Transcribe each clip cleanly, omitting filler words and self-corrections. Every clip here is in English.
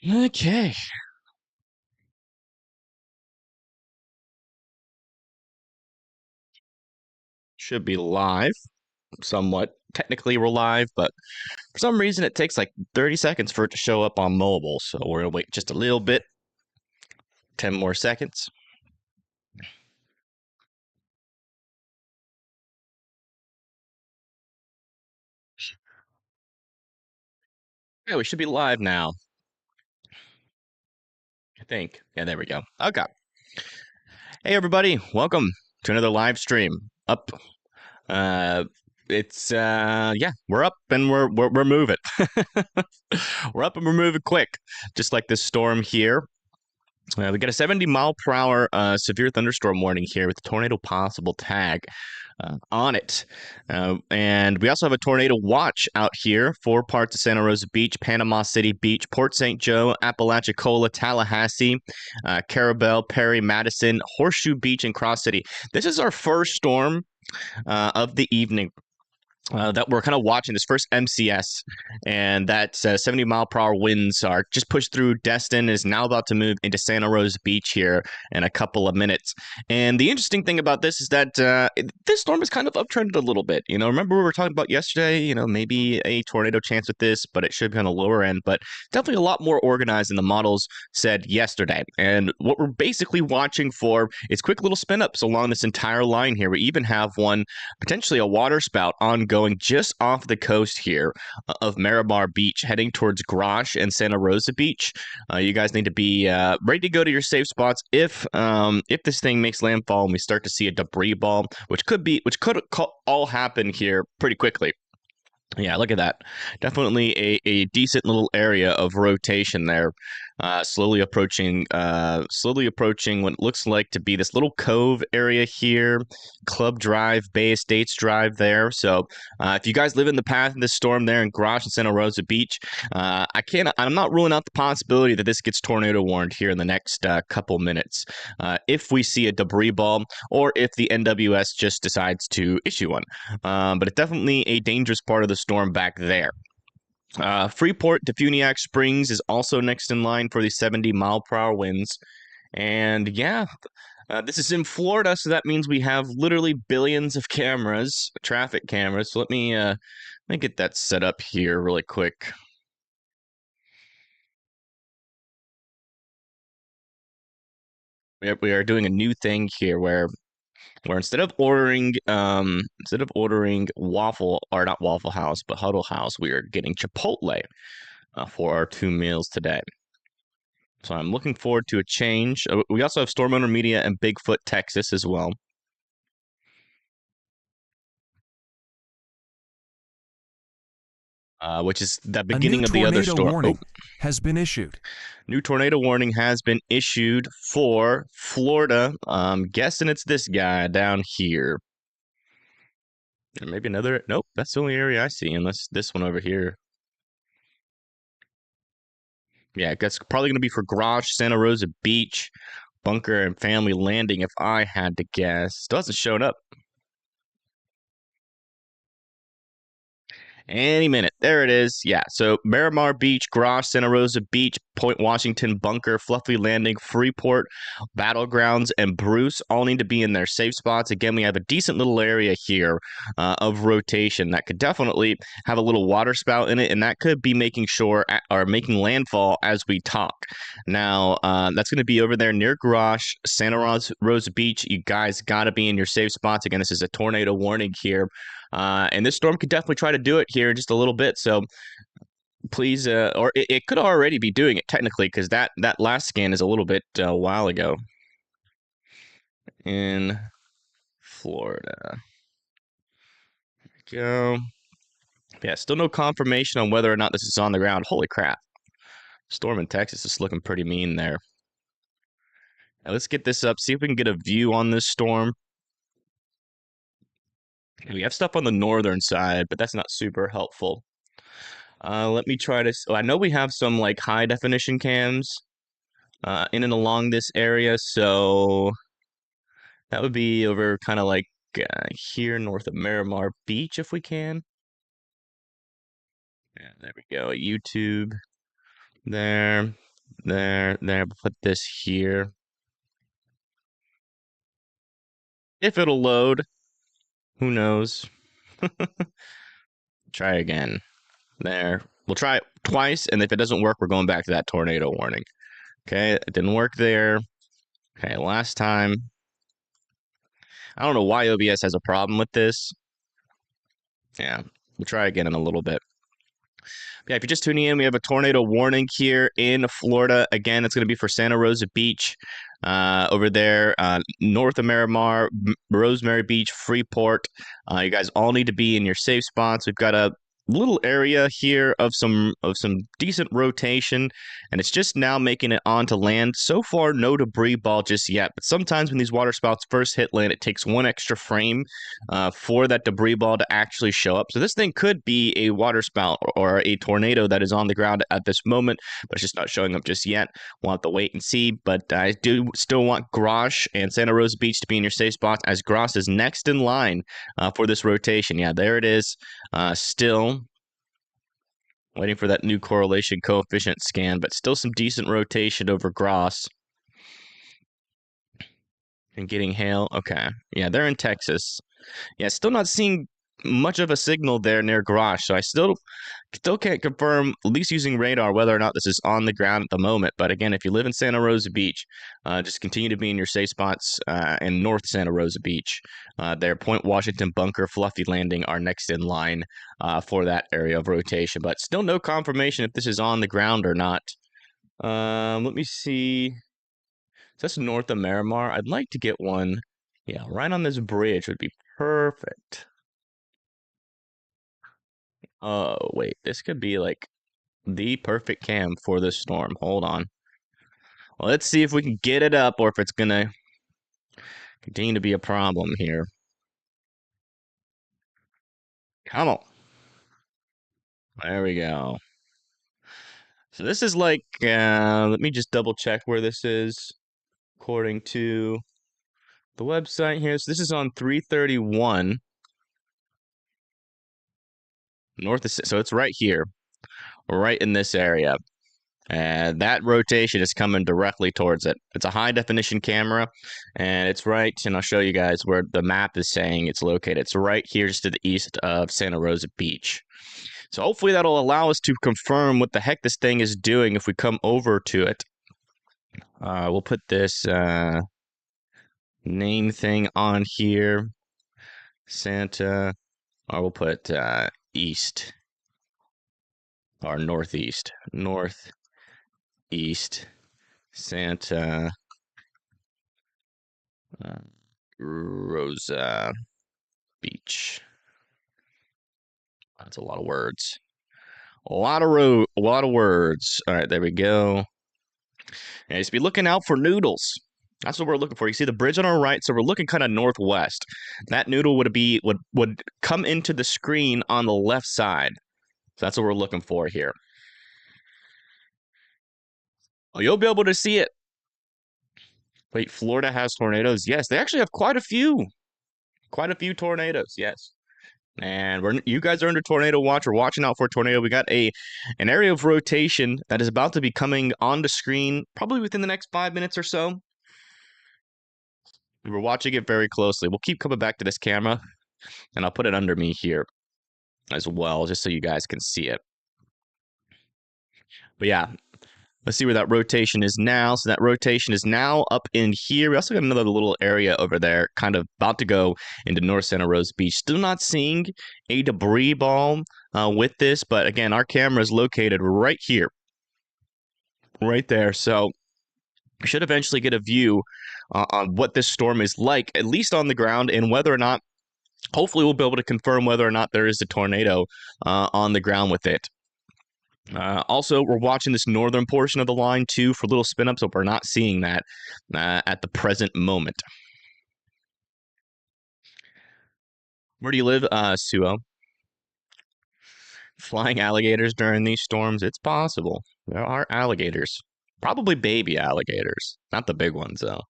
Okay. Should be live, somewhat. Technically, we're live, but for some reason, it takes like 30 seconds for it to show up on mobile. So we're going to wait just a little bit, 10 more seconds. Yeah, we should be live now, I think. Yeah, there we go. Okay. Hey, everybody. Welcome to another live stream. Up. Uh, yeah, we're up and we're moving. We're up and we're moving quick, just like this storm here. We got a 70-mile-per-hour severe thunderstorm warning here with a tornado possible tag on it. And we also have a tornado watch out here for parts of Santa Rosa Beach, Panama City Beach, Port St. Joe, Apalachicola, Tallahassee, Carabel, Perry, Madison, Horseshoe Beach, and Cross City. This is our first storm of the evening. That we're kind of watching this first MCS, and that 70-mile-per-hour winds are just pushed through Destin, is now about to move into Santa Rosa Beach here in a couple of minutes. And the interesting thing about this is that this storm is kind of uptrended a little bit. Remember we were talking about yesterday, maybe a tornado chance with this, but it should be on the lower end, but definitely a lot more organized than the models said yesterday. And what we're basically watching for is quick little spin ups along this entire line here. We even have one, potentially a water spout ongoing just off the coast here of Miramar Beach, heading towards Grosh and Santa Rosa Beach. You guys need to be ready to go to your safe spots if this thing makes landfall and we start to see a debris ball, which could all happen here pretty quickly. Yeah, look at that. Definitely a decent little area of rotation there. Slowly approaching what looks like to be this little cove area here, Club Drive, Bay Estates Drive there. So if you guys live in the path of this storm there in Grosh and Santa Rosa Beach, I'm not ruling out the possibility that this gets tornado warned here in the next couple minutes. If we see a debris ball or if the NWS just decides to issue one. But it's definitely a dangerous part of the storm back there. Freeport to Funiac Springs is also next in line for the 70-mile-per-hour winds. And yeah, this is in Florida, so that means we have literally billions of cameras, traffic cameras. So let me get that set up here really quick. We are doing a new thing here where instead of ordering Waffle, or not Waffle House, but Huddle House, we are getting Chipotle for our 2 meals today. So I'm looking forward to a change. We also have Storm Owner Media and Bigfoot, Texas as well. Which is the beginning of the other storm. Warning has been issued. New tornado warning has been issued for Florida. I'm guessing it's this guy down here. Or maybe another. Nope, that's the only area I see, unless this one over here. Yeah, that's probably going to be for Grosh, Santa Rosa Beach, Bunker, and Family Landing, if I had to guess. Still hasn't shown up. Any minute. There it is. Yeah. So Miramar Beach, Grosh, Santa Rosa Beach, Point Washington, Bunker, Fluffy Landing, Freeport, Battlegrounds, and Bruce all need to be in their safe spots. Again, we have a decent little area here of rotation that could definitely have a little water spout in it, and that could be making landfall as we talk. Now, that's going to be over there near Grosh, Santa Rosa Beach. You guys got to be in your safe spots. Again, this is a tornado warning here. And this storm could definitely try to do it here in just a little bit. So please, or it could already be doing it technically, because that last scan is a little bit a while ago in Florida. There we go. Yeah, still no confirmation on whether or not this is on the ground. Holy crap. Storm in Texas is looking pretty mean there. Now let's get this up, see if we can get a view on this storm. We have stuff on the northern side, but that's not super helpful. Let me try to. Oh, I know we have some like high definition cams in and along this area, so that would be over kind of like here north of Miramar Beach if we can. Yeah, there we go. YouTube there. There. Put this here. If it'll load, who knows? Try again. There. We'll try it twice, and if it doesn't work, we're going back to that tornado warning. Okay, it didn't work there. Okay, last time. I don't know why OBS has a problem with this. Yeah, we'll try again in a little bit. Yeah, if you're just tuning in, we have a tornado warning here in Florida. Again, it's going to be for Santa Rosa Beach over there, north of Miramar, Rosemary Beach, Freeport. You guys all need to be in your safe spots. We've got a little area here of some decent rotation, and it's just now making it onto land. So far, no debris ball just yet, but sometimes when these water spouts first hit land, it takes one extra frame for that debris ball to actually show up. So this thing could be a water spout or a tornado that is on the ground at this moment, but it's just not showing up just yet. We'll have to wait and see, but I do still want Grosh and Santa Rosa Beach to be in your safe spots, as Grosh is next in line for this rotation. Yeah, there it is. Still waiting for that new correlation coefficient scan, but still some decent rotation over Gross. And getting hail. Okay. Yeah, they're in Texas. Yeah, still not seeing much of a signal there near Garage, so I still can't confirm, at least using radar, whether or not this is on the ground at the moment. But again, if you live in Santa Rosa Beach, just continue to be in your safe spots in North Santa Rosa Beach. There, Point Washington, Bunker, Fluffy Landing are next in line for that area of rotation. But still no confirmation if this is on the ground or not. Let me see. So that's north of Miramar. I'd like to get one, yeah, right on this bridge would be perfect. Oh, wait, this could be like the perfect cam for this storm. Hold on. Well, let's see if we can get it up or if it's gonna continue to be a problem here. Come on. There we go. So this is like, let me just double check where this is according to the website here. So this is on 331 north of, so it's right here, right in this area. And that rotation is coming directly towards it. It's a high definition camera, and it's right, and I'll show you guys where the map is saying it's located. It's right here just to the east of Santa Rosa Beach. So hopefully that'll allow us to confirm what the heck this thing is doing if we come over to it. We'll put this name thing on here. Santa, or we'll put east or northeast. Northeast Santa Rosa Beach. That's a lot of words. A lot of words. All right, there we go. And just be looking out for noodles. That's what we're looking for. You see the bridge on our right, so we're looking kind of northwest. That noodle would come into the screen on the left side. So that's what we're looking for here. Oh, you'll be able to see it. Wait, Florida has tornadoes? Yes, they actually have quite a few. Quite a few tornadoes, yes. And you guys are under tornado watch. We're watching out for a tornado. We got an area of rotation that is about to be coming onto screen probably within the next 5 minutes or so. We're watching it very closely. We'll keep coming back to this camera, and I'll put it under me here as well, just so you guys can see it. But yeah, let's see where that rotation is now. So that rotation is now up in here. We also got another little area over there, kind of about to go into North Santa Rosa Beach. Still not seeing a debris ball with this, but again, our camera is located right here, right there. So we should eventually get a view on what this storm is like, at least on the ground, and whether or not, hopefully we'll be able to confirm whether or not there is a tornado on the ground with it. Also, we're watching this northern portion of the line too for little spin ups, but we're not seeing that at the present moment. Where do you live, Suo? Flying alligators during these storms? It's possible. There are alligators. Probably baby alligators. Not the big ones, though.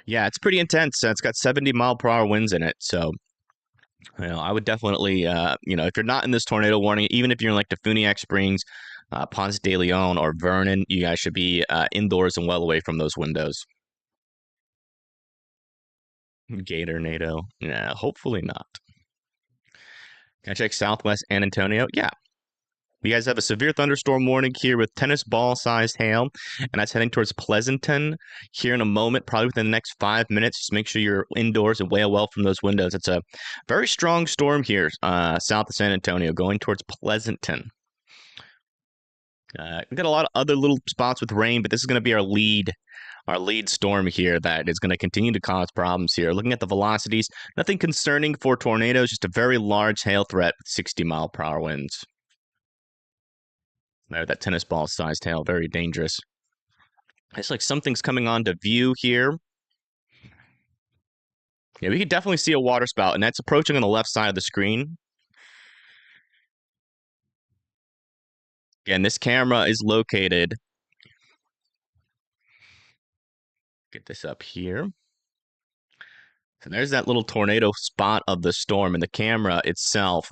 Yeah, it's pretty intense. It's got 70-mile-per-hour winds in it, so I would definitely, if you're not in this tornado warning, even if you're in like Defuniak Springs, Ponce de Leon, or Vernon, you guys should be indoors and well away from those windows. Gator NATO. Yeah, hopefully not. Can I check Southwest San Antonio? Yeah. You guys have a severe thunderstorm warning here with tennis ball sized hail, and that's heading towards Pleasanton here in a moment, probably within the next 5 minutes. Just make sure you're indoors and way well from those windows. It's a very strong storm here south of San Antonio going towards Pleasanton. We've got a lot of other little spots with rain, but this is going to be our lead storm here that is going to continue to cause problems here. Looking at the velocities, nothing concerning for tornadoes, just a very large hail threat with 60-mile-per-hour winds. There, that tennis ball sized hail, very dangerous. It's like something's coming onto view here. Yeah, we could definitely see a water spout, and that's approaching on the left side of the screen. Again, this camera is located. Get this up here. So there's that little tornado spot of the storm, and the camera itself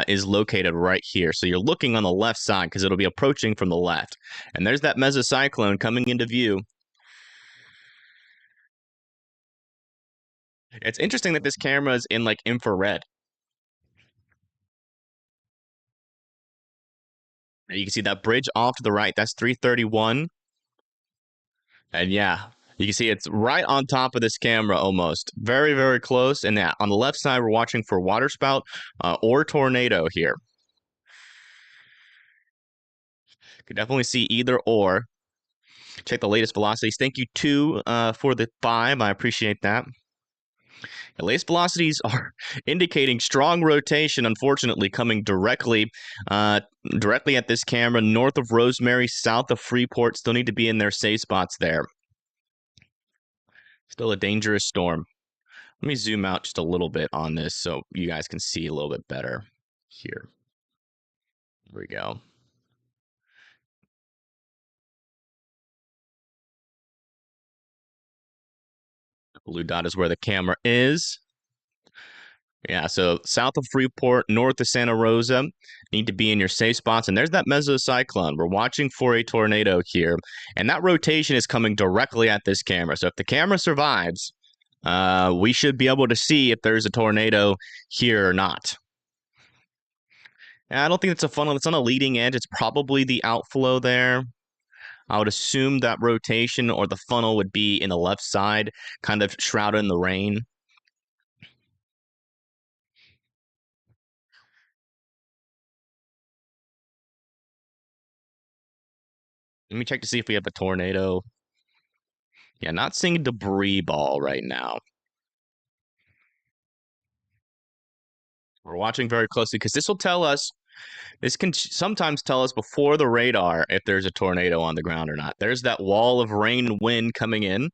is located right here. So you're looking on the left side because it'll be approaching from the left. And there's that mesocyclone coming into view. It's interesting that this camera is in like infrared. And you can see that bridge off to the right. That's 331. And yeah, you can see it's right on top of this camera almost. Very, very close. And yeah, on the left side, we're watching for waterspout or tornado here. Could definitely see either or. Check the latest velocities. Thank you, 2, for the 5. I appreciate that. The latest velocities are indicating strong rotation, unfortunately, coming directly at this camera, north of Rosemary, south of Freeport. Still need to be in their safe spots there. Still a dangerous storm. Let me zoom out just a little bit on this so you guys can see a little bit better here. There we go. Blue dot is where the camera is. Yeah, so south of Freeport, north of Santa Rosa, need to be in your safe spots. And there's that mesocyclone. We're watching for a tornado here. And that rotation is coming directly at this camera. So if the camera survives, we should be able to see if there's a tornado here or not. And I don't think it's a funnel. It's on a leading edge. It's probably the outflow there. I would assume that rotation or the funnel would be in the left side, kind of shrouded in the rain. Let me check to see if we have a tornado. Yeah, not seeing a debris ball right now. We're watching very closely because this will tell us, this can sometimes tell us before the radar if there's a tornado on the ground or not. There's that wall of rain and wind coming in.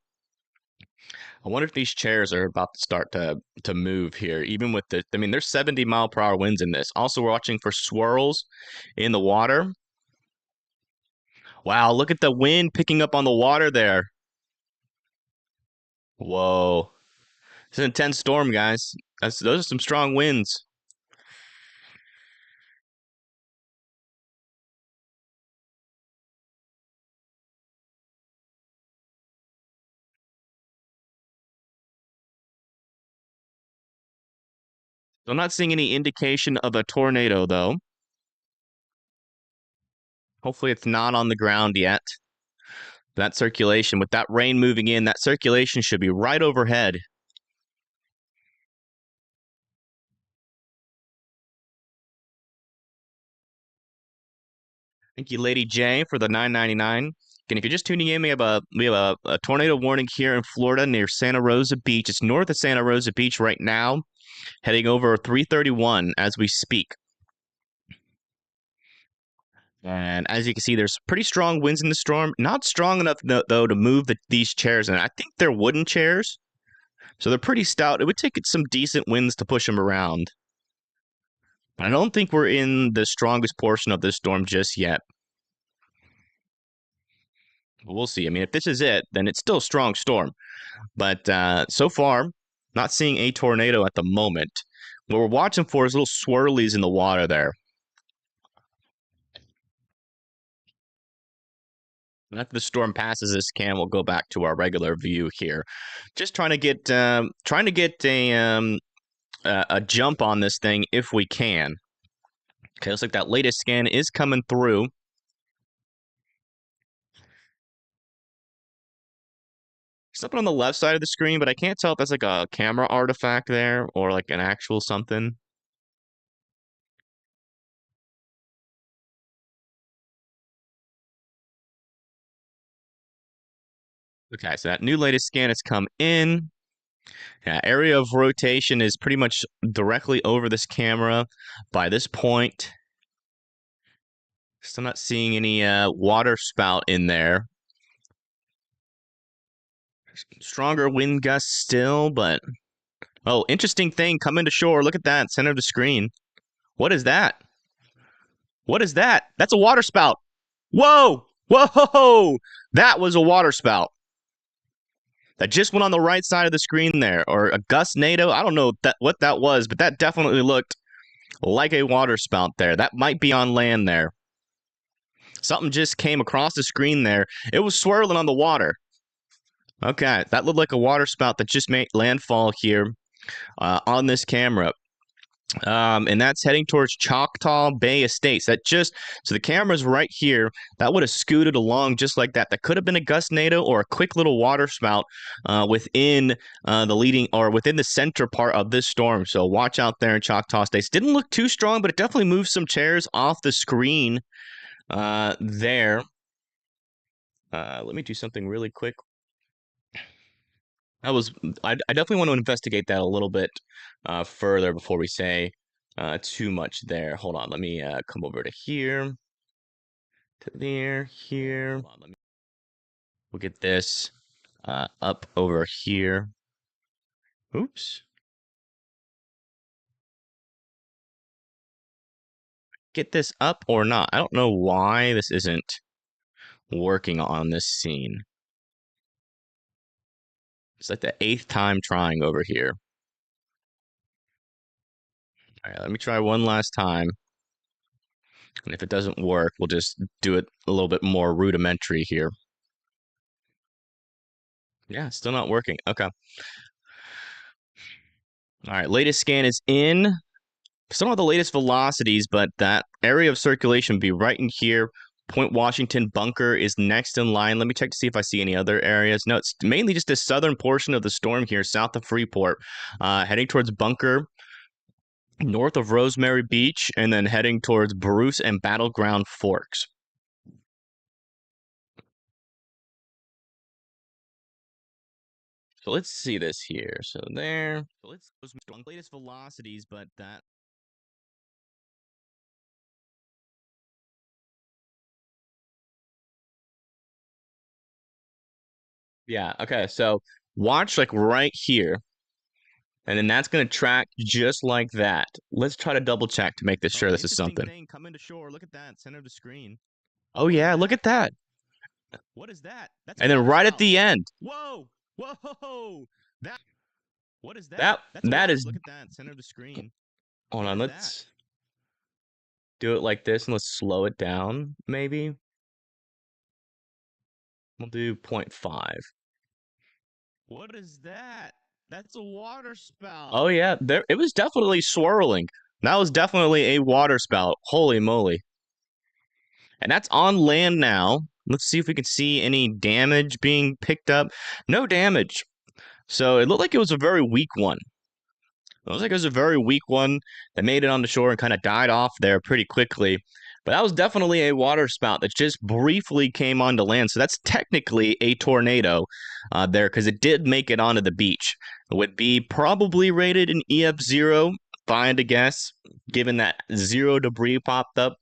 I wonder if these chairs are about to start to move here, even with the, I mean, there's 70-mile-per-hour winds in this. Also, we're watching for swirls in the water. Wow, look at the wind picking up on the water there. Whoa. It's an intense storm, guys. Those are some strong winds. I'm not seeing any indication of a tornado, though. Hopefully it's not on the ground yet. That circulation, with that rain moving in, that circulation should be right overhead. Thank you, Lady J, for the $9.99. And if you're just tuning in, we have a tornado warning here in Florida near Santa Rosa Beach. It's north of Santa Rosa Beach right now, heading over 331 as we speak. And as you can see, there's pretty strong winds in the storm. Not strong enough, though, to move these chairs. And I think they're wooden chairs, so they're pretty stout. It would take some decent winds to push them around. But I don't think we're in the strongest portion of this storm just yet. We'll see. I mean, if this is it, then it's still a strong storm. But so far, not seeing a tornado at the moment. What we're watching for is little swirlies in the water there. And after the storm passes this cam, we'll go back to our regular view here. Just trying to get a jump on this thing if we can. Okay, looks like that latest scan is coming through. Something on the left side of the screen, but I can't tell if that's like a camera artifact there or like an actual something. Okay, so that new latest scan has come in. Yeah, area of rotation is pretty much directly over this camera by this point. Still not seeing any water spout in there. Stronger wind gusts still, but... Oh, interesting thing coming to shore. Look at that, center of the screen. What is that? What is that? That's a water spout. Whoa! Whoa! That was a water spout. That just went on the right side of the screen there. Or a gust NATO. I don't know what that was, but that definitely looked like a water spout there. That might be on land there. Something just came across the screen there. It was swirling on the water. Okay, that looked like a water spout that just made landfall here on this camera. And that's heading towards Choctaw Bay Estates. So the camera's right here. That would have scooted along just like that. That could have been a gust NATO or a quick little water spout within within the center part of this storm. So watch out there in Choctaw Estates. Didn't look too strong, but it definitely moved some chairs off the screen there. Let me do something really quick. I definitely want to investigate that a little bit further before we say too much there. Hold on, let me come over to here, to there, here. We'll get this up over here. Oops. Get this up or not? I don't know why this isn't working on this scene. It's like the 8th time trying over here. All right, let me try one last time. And if it doesn't work, we'll just do it a little bit more rudimentary here. Yeah, still not working. Okay. All right, latest scan is in. Still not the latest velocities, but that area of circulation be right in here. Point Washington bunker is next in line. Let me check to see if I see any other areas. No, it's mainly just the southern portion of the storm here, south of Freeport, heading towards bunker, north of Rosemary Beach, and then heading towards Bruce and Battleground Forks. So let's see this here. So there. So let's latest velocities, but that. Yeah. Okay. So watch like right here. And then that's going to track just like that. Let's try to double check to make this sure this is something. Thing coming to shore. Look at that, center of the screen. Oh yeah, look at that. What is that? That's and then right at the end. Whoa! Whoa! That. What is that? That is. Look at that, center of the screen. Hold on, let's do it like this and let's slow it down. Maybe we'll do 0.5. What is that? That's a water spout. Oh yeah, there it was definitely swirling. That was definitely a water spout. Holy moly. And that's on land now. Let's see if we can see any damage being picked up. No damage. So it looked like it was a very weak one. It looks like it was a very weak one that made it on the shore and kind of died off there pretty quickly. But that was definitely a water spout that just briefly came onto land. So that's technically a tornado there because it did make it onto the beach. It would be probably rated an EF0, if I had to guess, given that 0 debris popped up.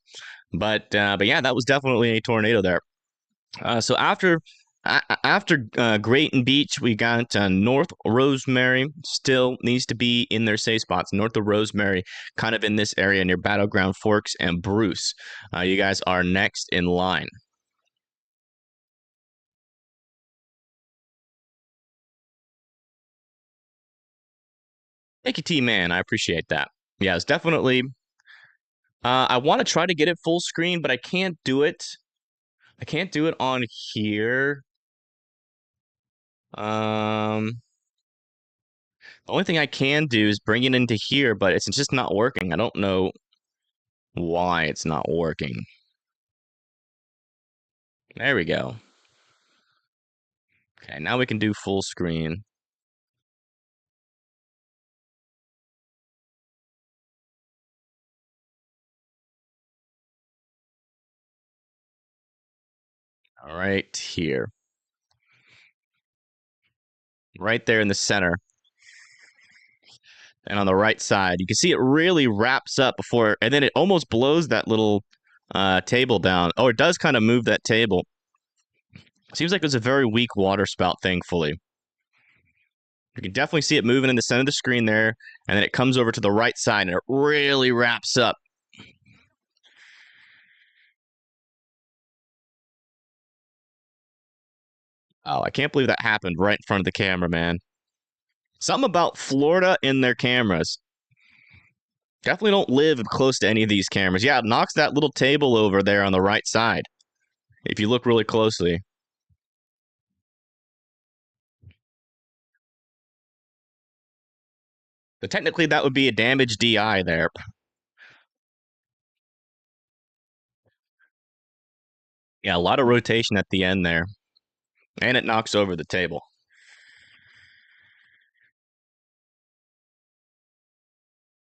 But yeah, that was definitely a tornado there. So after Grayton Beach, we got North Rosemary. Still needs to be in their safe spots. North of Rosemary, kind of in this area near Battleground Forks and Bruce. You guys are next in line. Thank you, T-Man. I appreciate that. Yeah, it's definitely. I want to try to get it full screen, but I can't do it. I can't do it on here. The only thing I can do is bring it into here, but it's just not working. I don't know why it's not working. There we go. Okay, now we can do full screen. All right, here. Right there in the center. And on the right side, you can see it really wraps up before, and then it almost blows that little table down. Oh, it does kind of move that table. Seems like it was a very weak water spout, thankfully. You can definitely see it moving in the center of the screen there, and then it comes over to the right side, and it really wraps up. Oh, I can't believe that happened right in front of the camera, man. Something about Florida in their cameras. Definitely don't live close to any of these cameras. Yeah, it knocks that little table over there on the right side, if you look really closely. But technically, that would be a damaged DI there. Yeah, a lot of rotation at the end there. And it knocks over the table.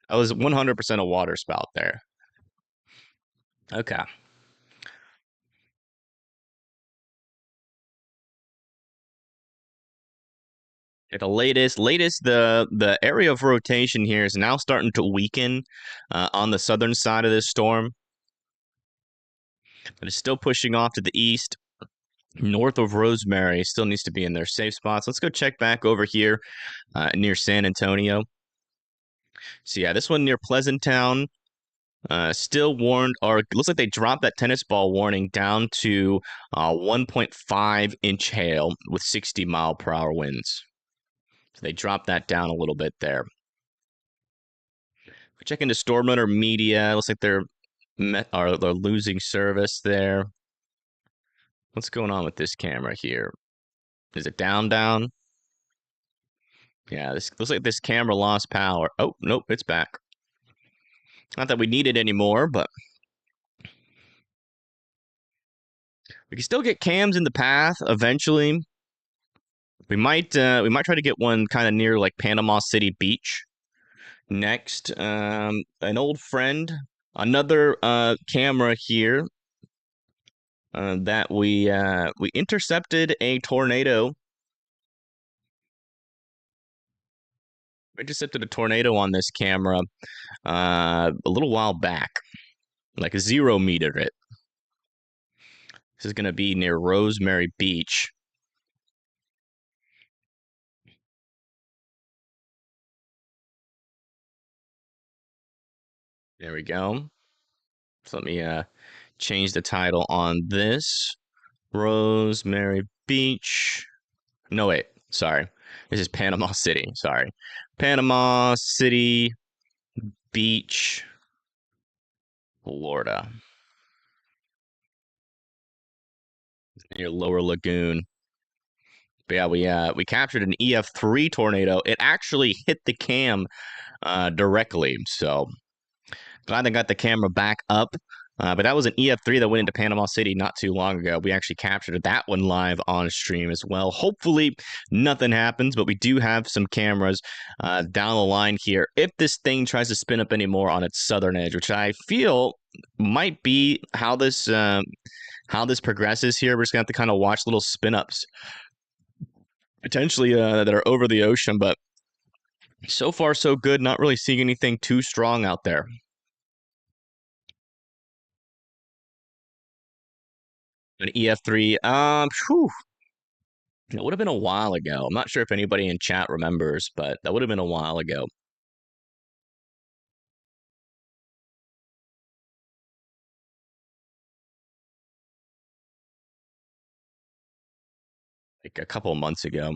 That was 100% a water spout there. Okay. At the latest, the area of rotation here is now starting to weaken on the southern side of this storm. But it's still pushing off to the east. North of Rosemary still needs to be in their safe spots. Let's go check back over here near San Antonio. So yeah, this one near Pleasantown still warned, or it looks like they dropped that tennis ball warning down to 1.5 inch hail with 60-mile-per-hour winds. So they dropped that down a little bit there. Check into storm runner media. Looks like they're losing service there. What's going on with this camera here? Is it down? Yeah, this looks like this camera lost power. Oh, nope, it's back. Not that we need it anymore, but we can still get cams in the path eventually. We might try to get one kind of near like Panama City Beach next. An old friend, another camera here that we intercepted a tornado. We intercepted a tornado on this camera a little while back, like a 0 meter it. This is going to be near Rosemary Beach. There we go. So let me change the title on this. Rosemary Beach. No, wait. Sorry. This is Panama City. Sorry. Panama City Beach, Florida. Near Lower Lagoon. But yeah, we captured an EF3 tornado. It actually hit the cam directly. So glad they got the camera back up. But that was an EF3 that went into Panama City not too long ago. We actually captured that one live on stream as well. Hopefully, nothing happens, but we do have some cameras down the line here. If this thing tries to spin up anymore on its southern edge, which I feel might be how this progresses here, we're just gonna have to kind of watch little spin ups potentially that are over the ocean. But so far, so good. Not really seeing anything too strong out there. An EF3. Whew, it would have been a while ago. I'm not sure if anybody in chat remembers, but that would have been a while ago. Like a couple of months ago,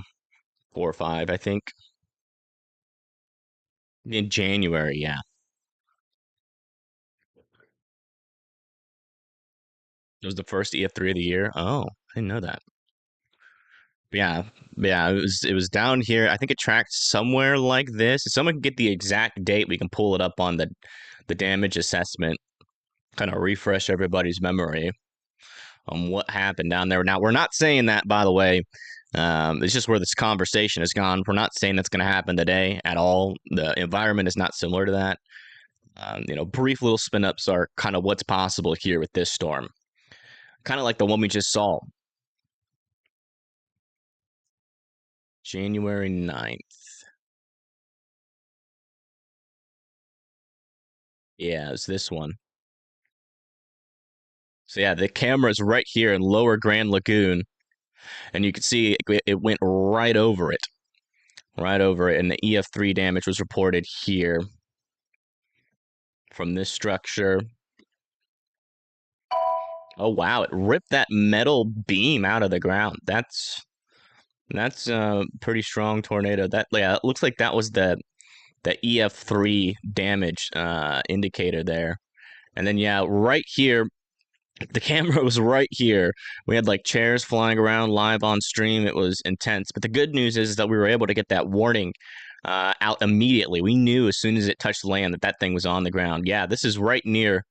4 or 5, I think. In January, yeah. It was the first EF3 of the year. Oh, I didn't know that. But yeah, it was down here. I think it tracked somewhere like this. If someone can get the exact date, we can pull it up on the damage assessment, kind of refresh everybody's memory on what happened down there. Now, we're not saying that, by the way. It's just where this conversation has gone. We're not saying that's going to happen today at all. The environment is not similar to that. Brief little spin ups are kind of what's possible here with this storm, kind of like the one we just saw, January 9th. Yeah, it's this one. So yeah, the camera's right here in Lower Grand Lagoon, and you can see it went right over it, and the EF3 damage was reported here from this structure. Oh wow, it ripped that metal beam out of the ground. That's a pretty strong tornado. That, yeah, it looks like that was the EF3 damage indicator there. And then yeah, right here, the camera was right here. We had like chairs flying around live on stream. It was intense. But the good news is that we were able to get that warning out immediately. We knew as soon as it touched land that that thing was on the ground. Yeah, this is right near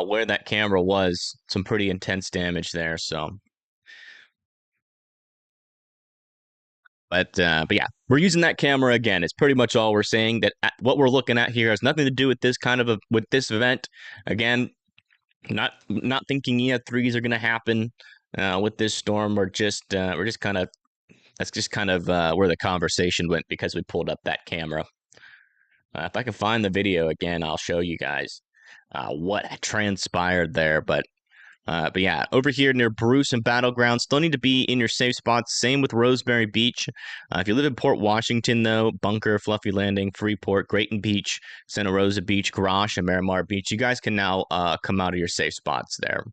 where that camera was. Some pretty intense damage there. So, but yeah, we're using that camera again. It's pretty much all we're saying. That what we're looking at here has nothing to do with this kind of with this event. Again, not thinking EF3s are going to happen with this storm. We're just kind of that's just kind of where the conversation went because we pulled up that camera. If I can find the video again, I'll show you guys what transpired there. But yeah, over here near Bruce and Battleground, still need to be in your safe spots. Same with Rosemary Beach. If you live in Port Washington, though, Bunker, Fluffy Landing, Freeport, Grayton Beach, Santa Rosa Beach, Garage, and Miramar Beach, you guys can now come out of your safe spots there.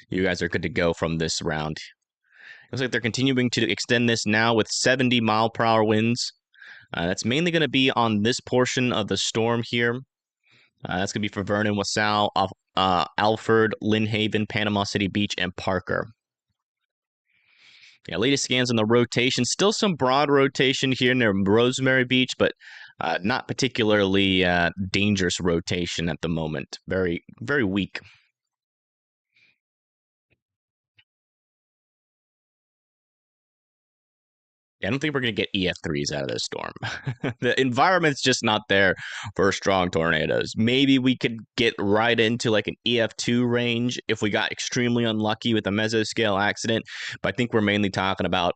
You guys are good to go from this round. Looks like they're continuing to extend this now with 70-mile-per-hour winds. That's mainly going to be on this portion of the storm here. That's going to be for Vernon, Wasau, Alford, Lynn Haven, Panama City Beach, and Parker. Yeah, latest scans on the rotation. Still some broad rotation here near Rosemary Beach, but not particularly dangerous rotation at the moment. Very, very weak. I don't think we're going to get EF3s out of this storm. The environment's just not there for strong tornadoes. Maybe we could get right into like an EF2 range if we got extremely unlucky with a mesoscale accident. But I think we're mainly talking about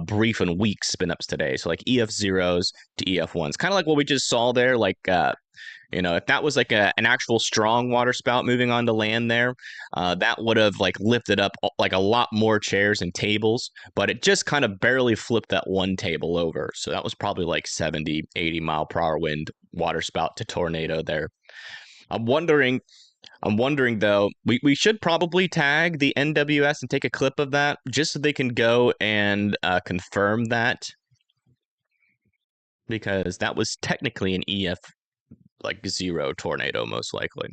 brief and weak spin ups today. So like EF0s to EF1s, kind of like what we just saw there. Like, if that was like an actual strong water spout moving onto land there, that would have like lifted up like a lot more chairs and tables, but it just kind of barely flipped that one table over. So that was probably like 70, 80-mile-per-hour wind water spout to tornado there. I'm wondering though, we should probably tag the NWS and take a clip of that just so they can go and confirm that, because that was technically an EF like 0 tornado, most likely.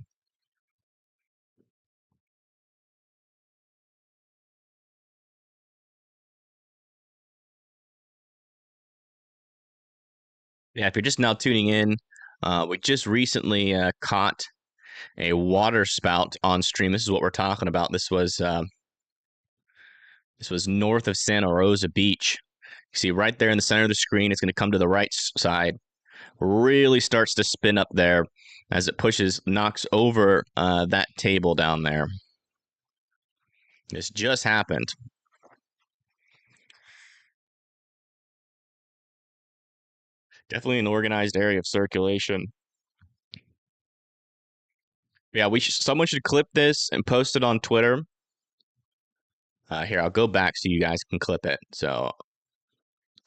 Yeah, if you're just now tuning in, we just recently caught a water spout on stream. This is what we're talking about. This was north of Santa Rosa Beach. You see right there in the center of the screen, it's going to come to the right side. Really starts to spin up there as it knocks over that table down there. This just happened. Definitely an organized area of circulation. Yeah, someone should clip this and post it on Twitter. Here, I'll go back so you guys can clip it. So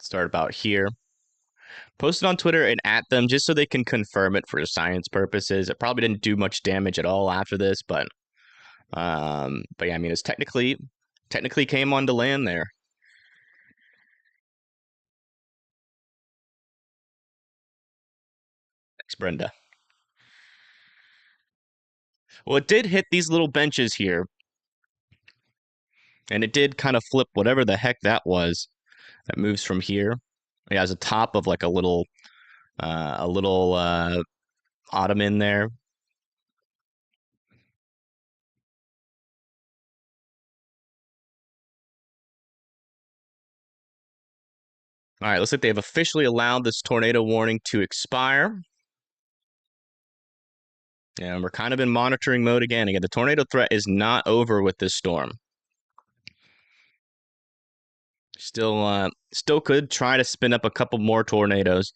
start about here. Post it on Twitter and at them just so they can confirm it for science purposes. It probably didn't do much damage at all after this, but yeah, I mean, it's technically came onto land there. Thanks, Brenda. Well, it did hit these little benches here. And it did kind of flip whatever the heck that was that moves from here. It has a top of like a little ottoman there. All right, looks like they've officially allowed this tornado warning to expire. And we're kind of in monitoring mode again. Again, the tornado threat is not over with this storm. Still could try to spin up a couple more tornadoes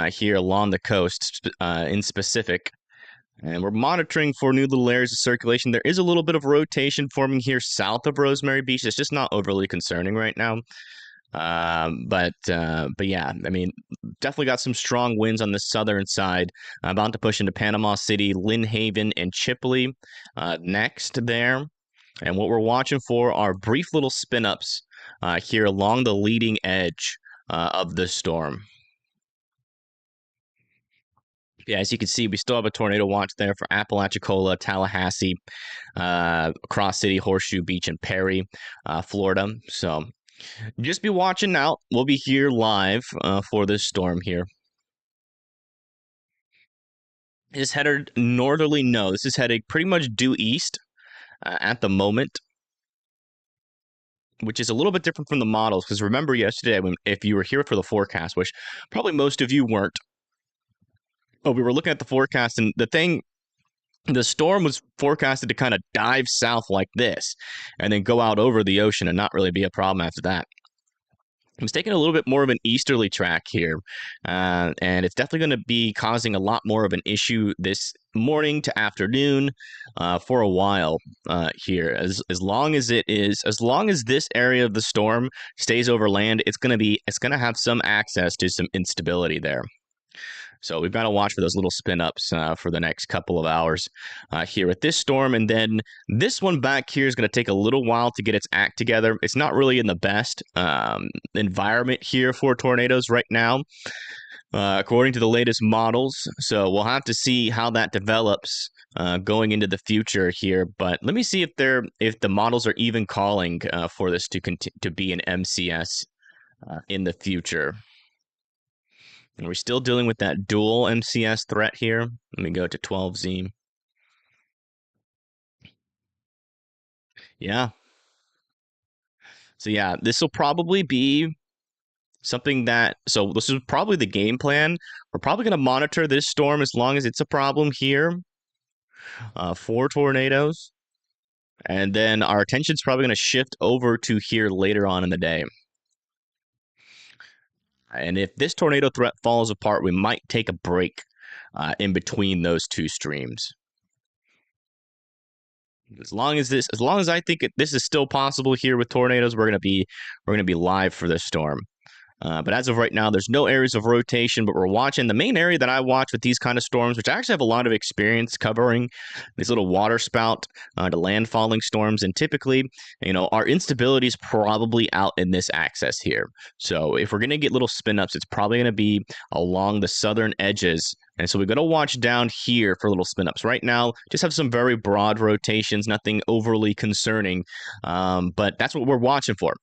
here along the coast in specific. And we're monitoring for new little areas of circulation. There is a little bit of rotation forming here south of Rosemary Beach. It's just not overly concerning right now. But yeah, I mean, definitely got some strong winds on the southern side. About to push into Panama City, Lynn Haven, and Chipley next there. And what we're watching for are brief little spin ups here along the leading edge of the storm. Yeah, as you can see, we still have a tornado watch there for Apalachicola, Tallahassee, Cross City, Horseshoe Beach, and Perry, Florida. So just be watching out. We'll be here live for this storm here. Is headed northerly? No, this is heading pretty much due east at the moment, which is a little bit different from the models. Because remember yesterday, if you were here for the forecast, which probably most of you weren't, but we were looking at the forecast, and the storm was forecasted to kind of dive south like this and then go out over the ocean and not really be a problem after that. It's taking a little bit more of an easterly track here, and it's definitely going to be causing a lot more of an issue this morning to afternoon for a while here. As long as this area of the storm stays over land, it's going to have some access to some instability there. So we've got to watch for those little spin ups for the next couple of hours here with this storm. And then this one back here is going to take a little while to get its act together. It's not really in the best environment here for tornadoes right now, according to the latest models. So we'll have to see how that develops going into the future here. But let me see if the models are even calling for this to be an MCS in the future. And we're still dealing with that dual MCS threat here. Let me go to 12Z. Yeah. So yeah, this will probably be something so this is probably the game plan. We're probably going to monitor this storm as long as it's a problem here for tornadoes. And then our attention's probably going to shift over to here later on in the day. And if this tornado threat falls apart, we might take a break in between those two streams. As long as I think this is still possible here with tornadoes, we're gonna be live for this storm. But as of right now, there's no areas of rotation, but we're watching. The main area that I watch with these kind of storms, which I actually have a lot of experience covering, these little water spout to landfalling storms. And typically, our instability is probably out in this axis here. So if we're going to get little spin ups, it's probably going to be along the southern edges. And so we're going to watch down here for little spin ups. Right now, just have some very broad rotations, nothing overly concerning. But that's what we're watching for.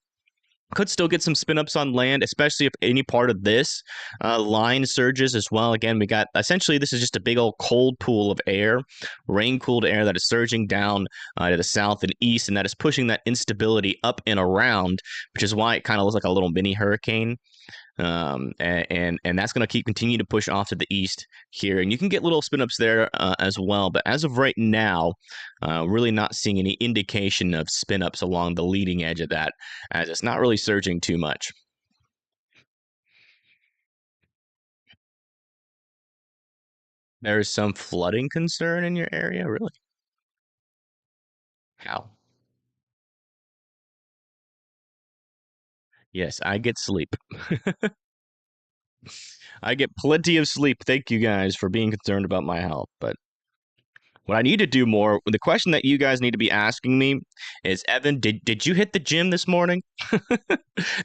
Could still get some spin ups on land, especially if any part of this line surges as well. Again, we got essentially this is just a big old cold pool of air, rain cooled air that is surging down to the south and east, and that is pushing that instability up and around, which is why it kind of looks like a little mini hurricane. And that's going to continue to push off to the east here, and you can get little spin ups there as well. But as of right now, really not seeing any indication of spin ups along the leading edge of that, as it's not really surging too much. There's some flooding concern in your area, really? How? Yes, I get sleep. I get plenty of sleep. Thank you guys for being concerned about my health. But what I need to do more, the question that you guys need to be asking me is, Evan, did you hit the gym this morning?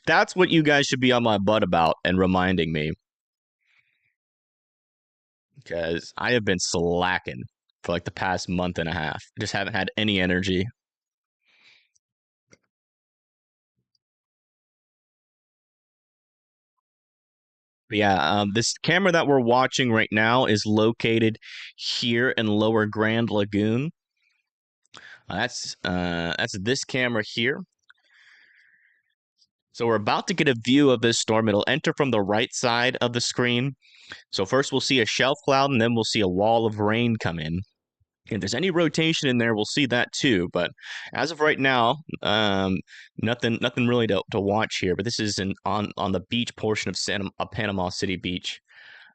That's what you guys should be on my butt about and reminding me. Because I have been slacking for like the past month and a half. I just haven't had any energy. Yeah, this camera that we're watching right now is located here in Lower Grand Lagoon. That's this camera here. So we're about to get a view of this storm. It'll enter from the right side of the screen. So first we'll see a shelf cloud, and then we'll see a wall of rain come in. If there's any rotation in there, we'll see that too. But as of right now, nothing really to watch here. But this is on the beach portion of Panama City Beach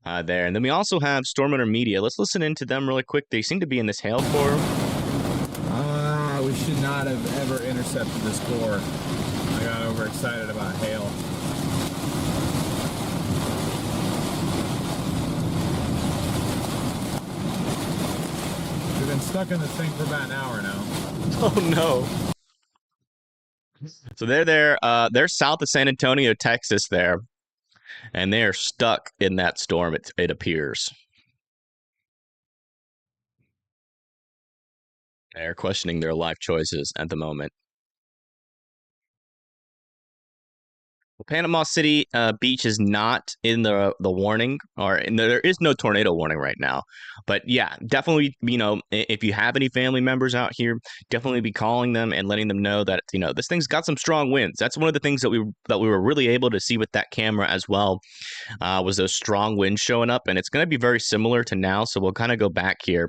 there. And then we also have Storm Intermedia. Let's listen into them really quick. They seem to be in this hail core. We should not have ever intercepted this core. I got overexcited about hail. We've been stuck in this thing for about an hour now. Oh no. So they're there. They're south of San Antonio, Texas there. And they are stuck in that storm, it appears. They're questioning their life choices at the moment. Well, Panama City Beach is not in the warning, there is no tornado warning right now. But yeah, definitely, if you have any family members out here, definitely be calling them and letting them know that this thing's got some strong winds. That's one of the things that we were really able to see with that camera as well, was those strong winds showing up, and it's going to be very similar to now. So we'll kind of go back here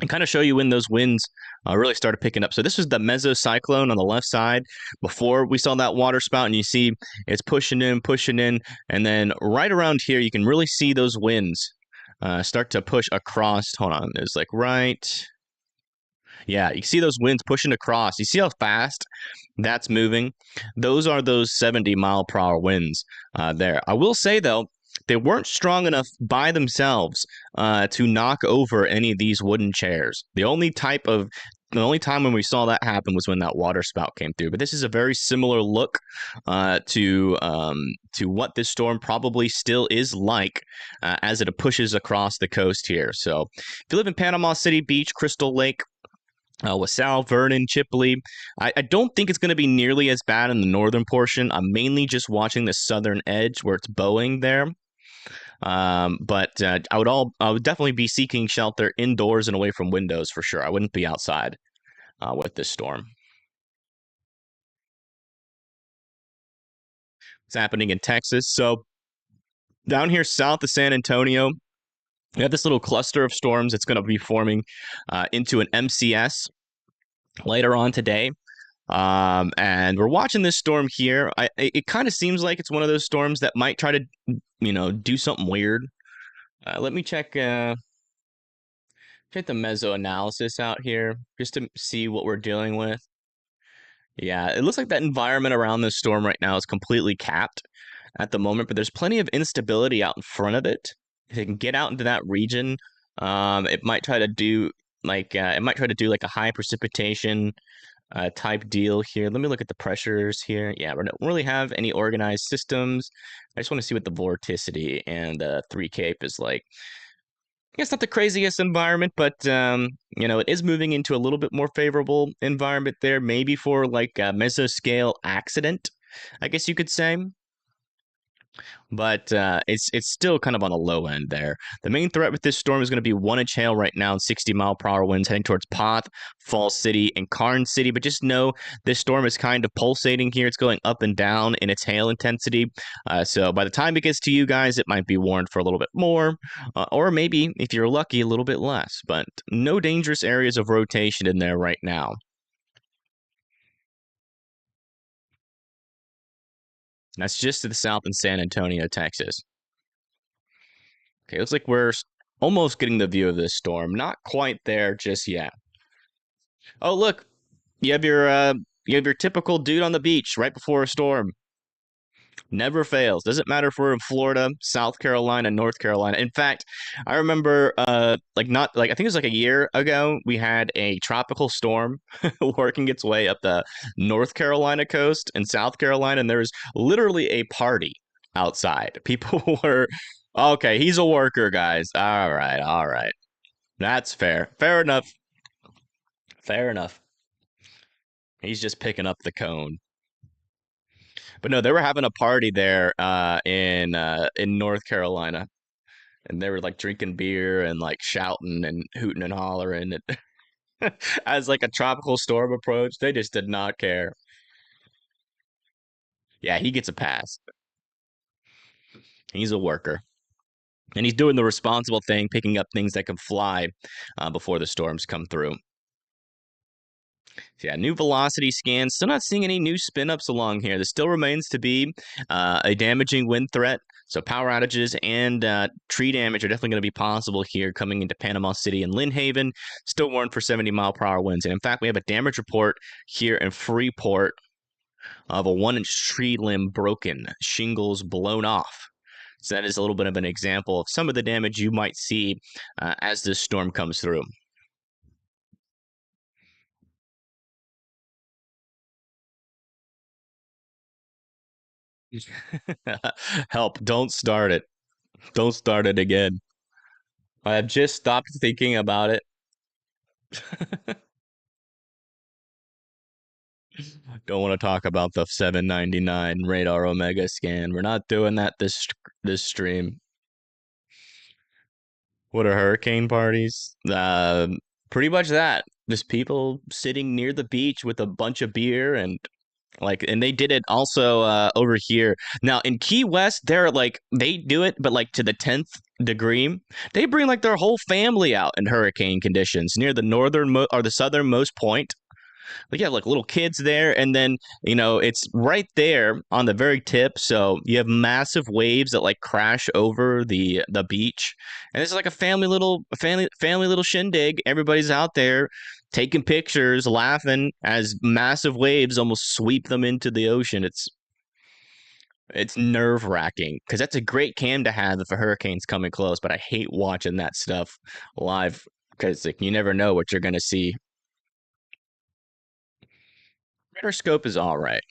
and kind of show you when those winds really started picking up. So this was the mesocyclone on the left side before we saw that water spout, and you see it's pushing in, and then right around here you can really see those winds start to push across. Hold on, it's like right. Yeah, you see those winds pushing across. You see how fast that's moving? Those are those 70-mile-per-hour winds there. I will say, though, they weren't strong enough by themselves to knock over any of these wooden chairs. The only time when we saw that happen was when that water spout came through. But this is a very similar look to what this storm probably still is like as it pushes across the coast here. So if you live in Panama City Beach, Crystal Lake, LaSalle, Vernon, Chipley, I don't think it's going to be nearly as bad in the northern portion. I'm mainly just watching the southern edge where it's bowing there. But I would definitely be seeking shelter indoors and away from windows for sure. I wouldn't be outside with this storm. It's happening in Texas. So down here south of San Antonio, we have this little cluster of storms that's going to be forming into an MCS later on today. And we're watching this storm here. It kind of seems like it's one of those storms that might try to, do something weird. Let me check the meso analysis out here just to see what we're dealing with. Yeah, it looks like that environment around this storm right now is completely capped at the moment, but there's plenty of instability out in front of it. If it can get out into that region, it might try to do like a high precipitation type deal here. Let me look at the pressures here. Yeah, we don't really have any organized systems. I just want to see what the vorticity and 3 cape is like. It's not the craziest environment, but it is moving into a little bit more favorable environment there, maybe for like a mesoscale accident, I guess you could say. But it's still kind of on the low end there. The main threat with this storm is going to be 1-inch hail right now, 60-mile-per-hour winds heading towards Poth, Falls City, and Karnes City. But just know this storm is kind of pulsating here. It's going up and down in its hail intensity. So by the time it gets to you guys, it might be warned for a little bit more, or maybe, if you're lucky, a little bit less. But no dangerous areas of rotation in there right now. That's just to the south in San Antonio, Texas. Okay, looks like we're almost getting the view of this storm. Not quite there just yet. Oh, look, you have your typical dude on the beach right before a storm. Never fails. Doesn't matter if we're in Florida, South Carolina, North Carolina. In fact, I remember I think it was like a year ago, we had a tropical storm working its way up the North Carolina coast and South Carolina, and there was literally a party outside. People were okay, he's a worker, guys. All right, all right. That's fair. Fair enough. Fair enough. He's just picking up the cone. But no, they were having a party there in North Carolina, and they were like drinking beer and like shouting and hooting and hollering. As like a tropical storm approached, they just did not care. Yeah, he gets a pass. He's a worker. And he's doing the responsible thing, picking up things that can fly before the storms come through. So yeah, new velocity scans. Still not seeing any new spin ups along here. There still remains to be a damaging wind threat. So power outages and tree damage are definitely going to be possible here coming into Panama City and Lynn Haven. Still warned for 70-mile-per-hour winds. And in fact, we have a damage report here in Freeport of a 1-inch tree limb broken, shingles blown off. So that is a little bit of an example of some of the damage you might see as this storm comes through. Help, don't start it. Don't start it again. I have just stopped thinking about it. Don't want to talk about the 799 radar omega scan. We're not doing that this stream. What are hurricane parties? Pretty much that. Just people sitting near the beach with a bunch of beer and they did it also over here. Now in Key West, they do it, but like to the 10th degree. They bring like their whole family out in hurricane conditions near the or the southernmost point. Like you have like little kids there, and then it's right there on the very tip. So you have massive waves that like crash over the beach, and it's like a family little shindig. Everybody's out there taking pictures, laughing as massive waves almost sweep them into the ocean. It's nerve wracking because that's a great cam to have if a hurricane's coming close. But I hate watching that stuff live because like you never know what you're gonna see. Radar scope is all right.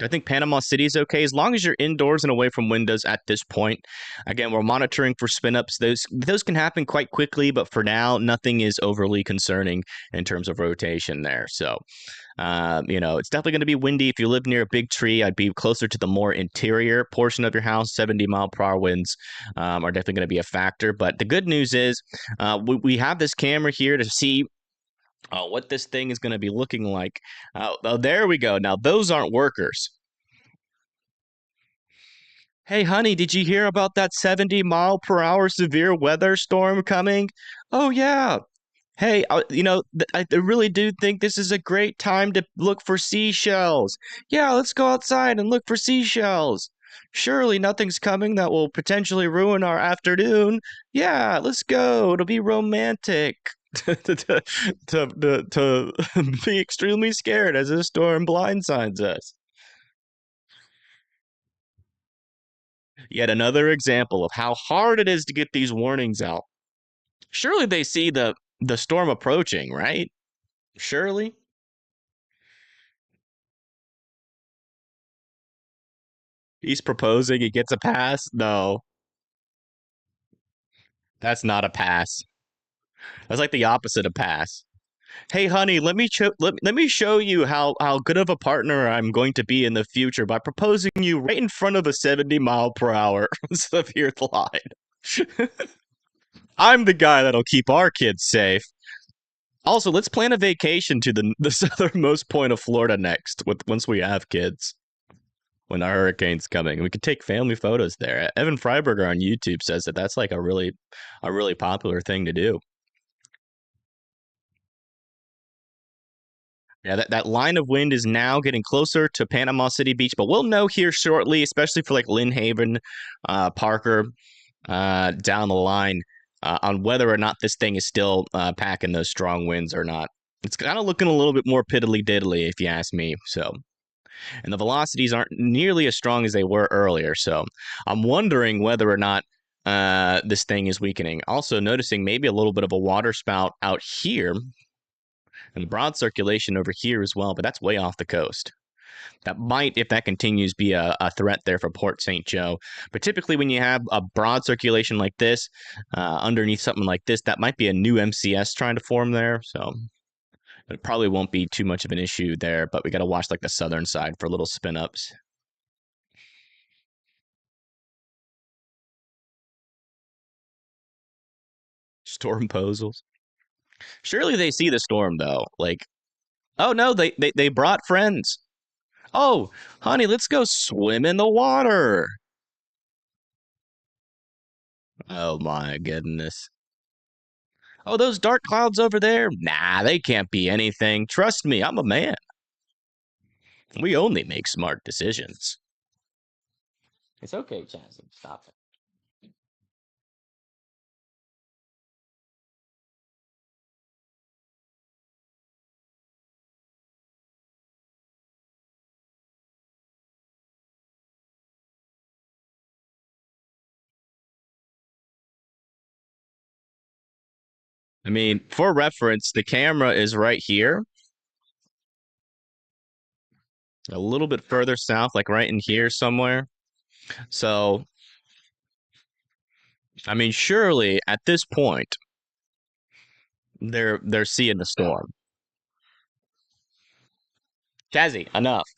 I think Panama City is okay as long as you're indoors and away from windows at this point. Again, we're monitoring for spin ups. Those can happen quite quickly, but for now, nothing is overly concerning in terms of rotation there. So, it's definitely going to be windy. If you live near a big tree, I'd be closer to the more interior portion of your house. 70-mile-per-hour winds are definitely going to be a factor. But the good news is we have this camera here to see what this thing is going to be looking like. Oh, there we go. Now, those aren't workers. Hey, honey, did you hear about that 70-mile-per-hour severe weather storm coming? Oh, yeah. Hey, I really do think this is a great time to look for seashells. Yeah, let's go outside and look for seashells. Surely nothing's coming that will potentially ruin our afternoon. Yeah, let's go. It'll be romantic. To be extremely scared as this storm blindsides us. Yet another example of how hard it is to get these warnings out. Surely they see the storm approaching, right? Surely. He's proposing, he gets a pass? No, that's not a pass. That's like the opposite of pass. Hey, honey, let me show you how good of a partner I'm going to be in the future by proposing you right in front of a 70-mile-per-hour severe glide. I'm the guy that'll keep our kids safe. Also, let's plan a vacation to the southernmost point of Florida next. Once we have kids, when the hurricane's coming, we could take family photos there. Evan Freiberger on YouTube says that's like a really popular thing to do. Yeah, that line of wind is now getting closer to Panama City Beach, but we'll know here shortly, especially for like Lynn Haven, Parker, down the line, on whether or not this thing is still packing those strong winds or not. It's kind of looking a little bit more piddly diddly, if you ask me. So, and the velocities aren't nearly as strong as they were earlier. So, I'm wondering whether or not this thing is weakening. Also, noticing maybe a little bit of a water spout out here. And broad circulation over here as well, but that's way off the coast. That might, if that continues, be a threat there for Port St. Joe. But typically when you have a broad circulation like this, underneath something like this, that might be a new MCS trying to form there. So It probably won't be too much of an issue there, but we got to watch like the southern side for little spin ups. Storm posals. Surely they see the storm though. Like, oh no, they brought friends. Oh, honey, let's go swim in the water. Oh my goodness. Oh, those dark clouds over there? Nah, they can't be anything. Trust me, I'm a man. We only make smart decisions. It's okay, Chazzy. Stop it. I mean, for reference, the camera is right here, a little bit further south, like right in here somewhere. So, I mean, surely at this point, they're seeing the storm. Jazzy, enough.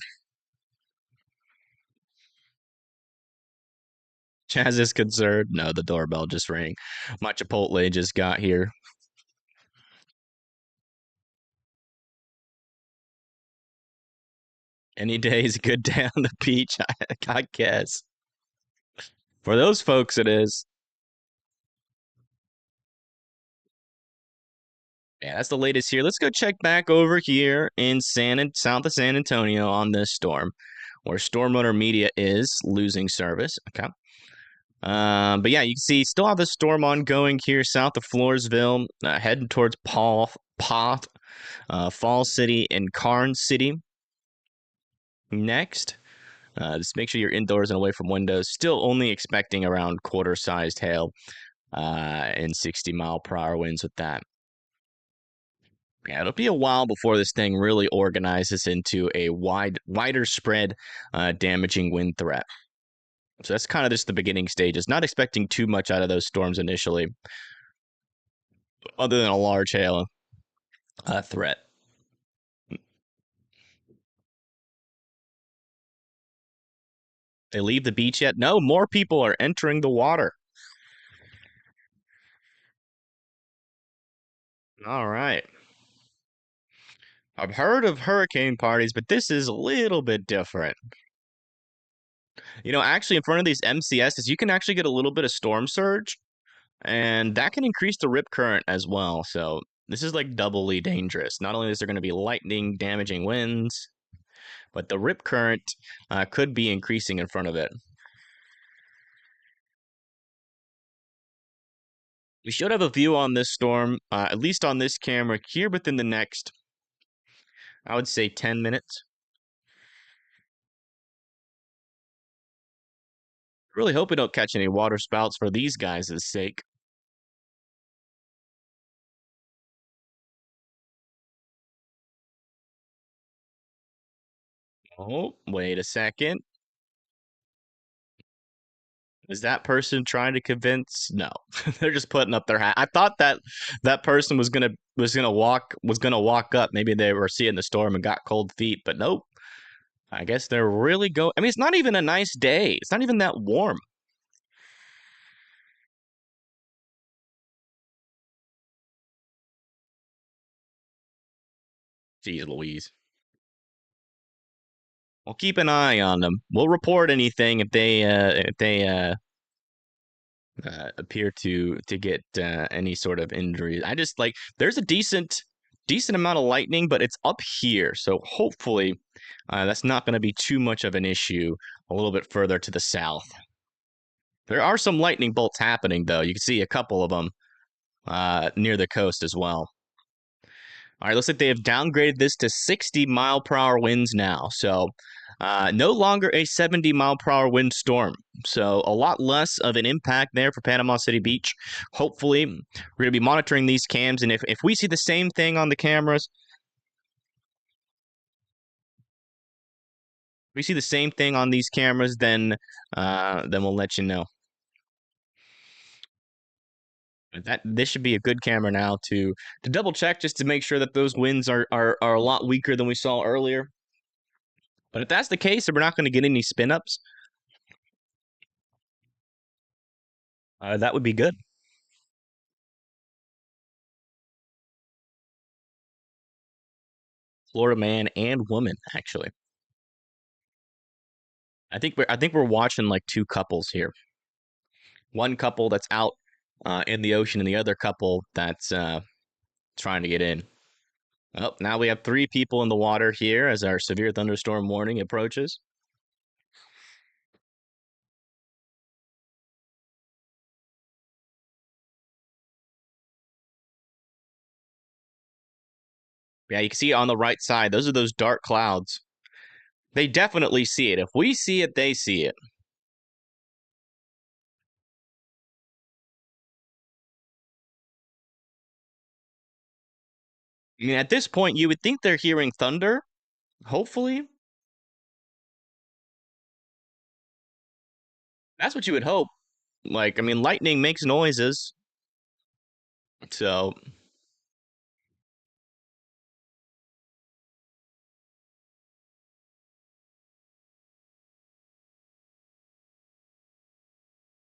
Chaz is concerned. No, the doorbell just rang. My Chipotle just got here. Any day is a good day on the beach, I guess. For those folks, it is. Yeah, that's the latest here. Let's go check back over here in south of San Antonio on this storm, where Storm Runner Media is losing service. Okay. But yeah, you can see still have the storm ongoing here south of Floresville, heading towards Poth, Fall City, and Karn City. Next, just make sure you're indoors and away from windows. Still only expecting around quarter-sized hail and 60-mile-per-hour winds with that. Yeah, it'll be a while before this thing really organizes into a wider spread, damaging wind threat. So that's kind of just the beginning stages. Not expecting too much out of those storms initially, other than a large hail threat. They leave the beach yet? No, more people are entering the water. All right. I've heard of hurricane parties, but this is a little bit different. You know, actually, in front of these MCSs, you can actually get a little bit of storm surge, and that can increase the rip current as well. So this is like doubly dangerous. Not only is there going to be lightning, damaging winds, but the rip current could be increasing in front of it. We should have a view on this storm, at least on this camera, here within the next, I would say, 10 minutes. Really hope we don't catch any water spouts for these guys' sake. Oh, wait a second. Is that person trying to convince? No, they're just putting up their hat. I thought that person was gonna walk up. Maybe they were seeing the storm and got cold feet, but nope. I guess they're really go. I mean, it's not even a nice day. It's not even that warm. Jeez Louise. We'll keep an eye on them. We'll report anything if they appear to get any sort of injuries. I just like there's a decent amount of lightning, but it's up here, so hopefully that's not going to be too much of an issue a little bit further to the south. There are some lightning bolts happening, though. You can see a couple of them near the coast as well. All right, looks like they have downgraded this to 60-mile-per-hour winds now. So no longer a 70-mile-per-hour wind storm. So a lot less of an impact there for Panama City Beach. Hopefully, we're going to be monitoring these cams. And if we see the same thing on the cameras, we see the same thing on these cameras, then we'll let you know. This should be a good camera now to double check just to make sure that those winds are a lot weaker than we saw earlier. But if that's the case, then we're not going to get any spin ups. That would be good. Florida man and woman, actually. I think we're watching like two couples here. One couple that's out in the ocean, and the other couple that's trying to get in. Oh, now we have 3 people in the water here as our severe thunderstorm warning approaches. Yeah, you can see on the right side, those are those dark clouds. They definitely see it. If we see it, they see it. I mean, at this point, you would think they're hearing thunder, hopefully. That's what you would hope. Like, I mean, lightning makes noises. So,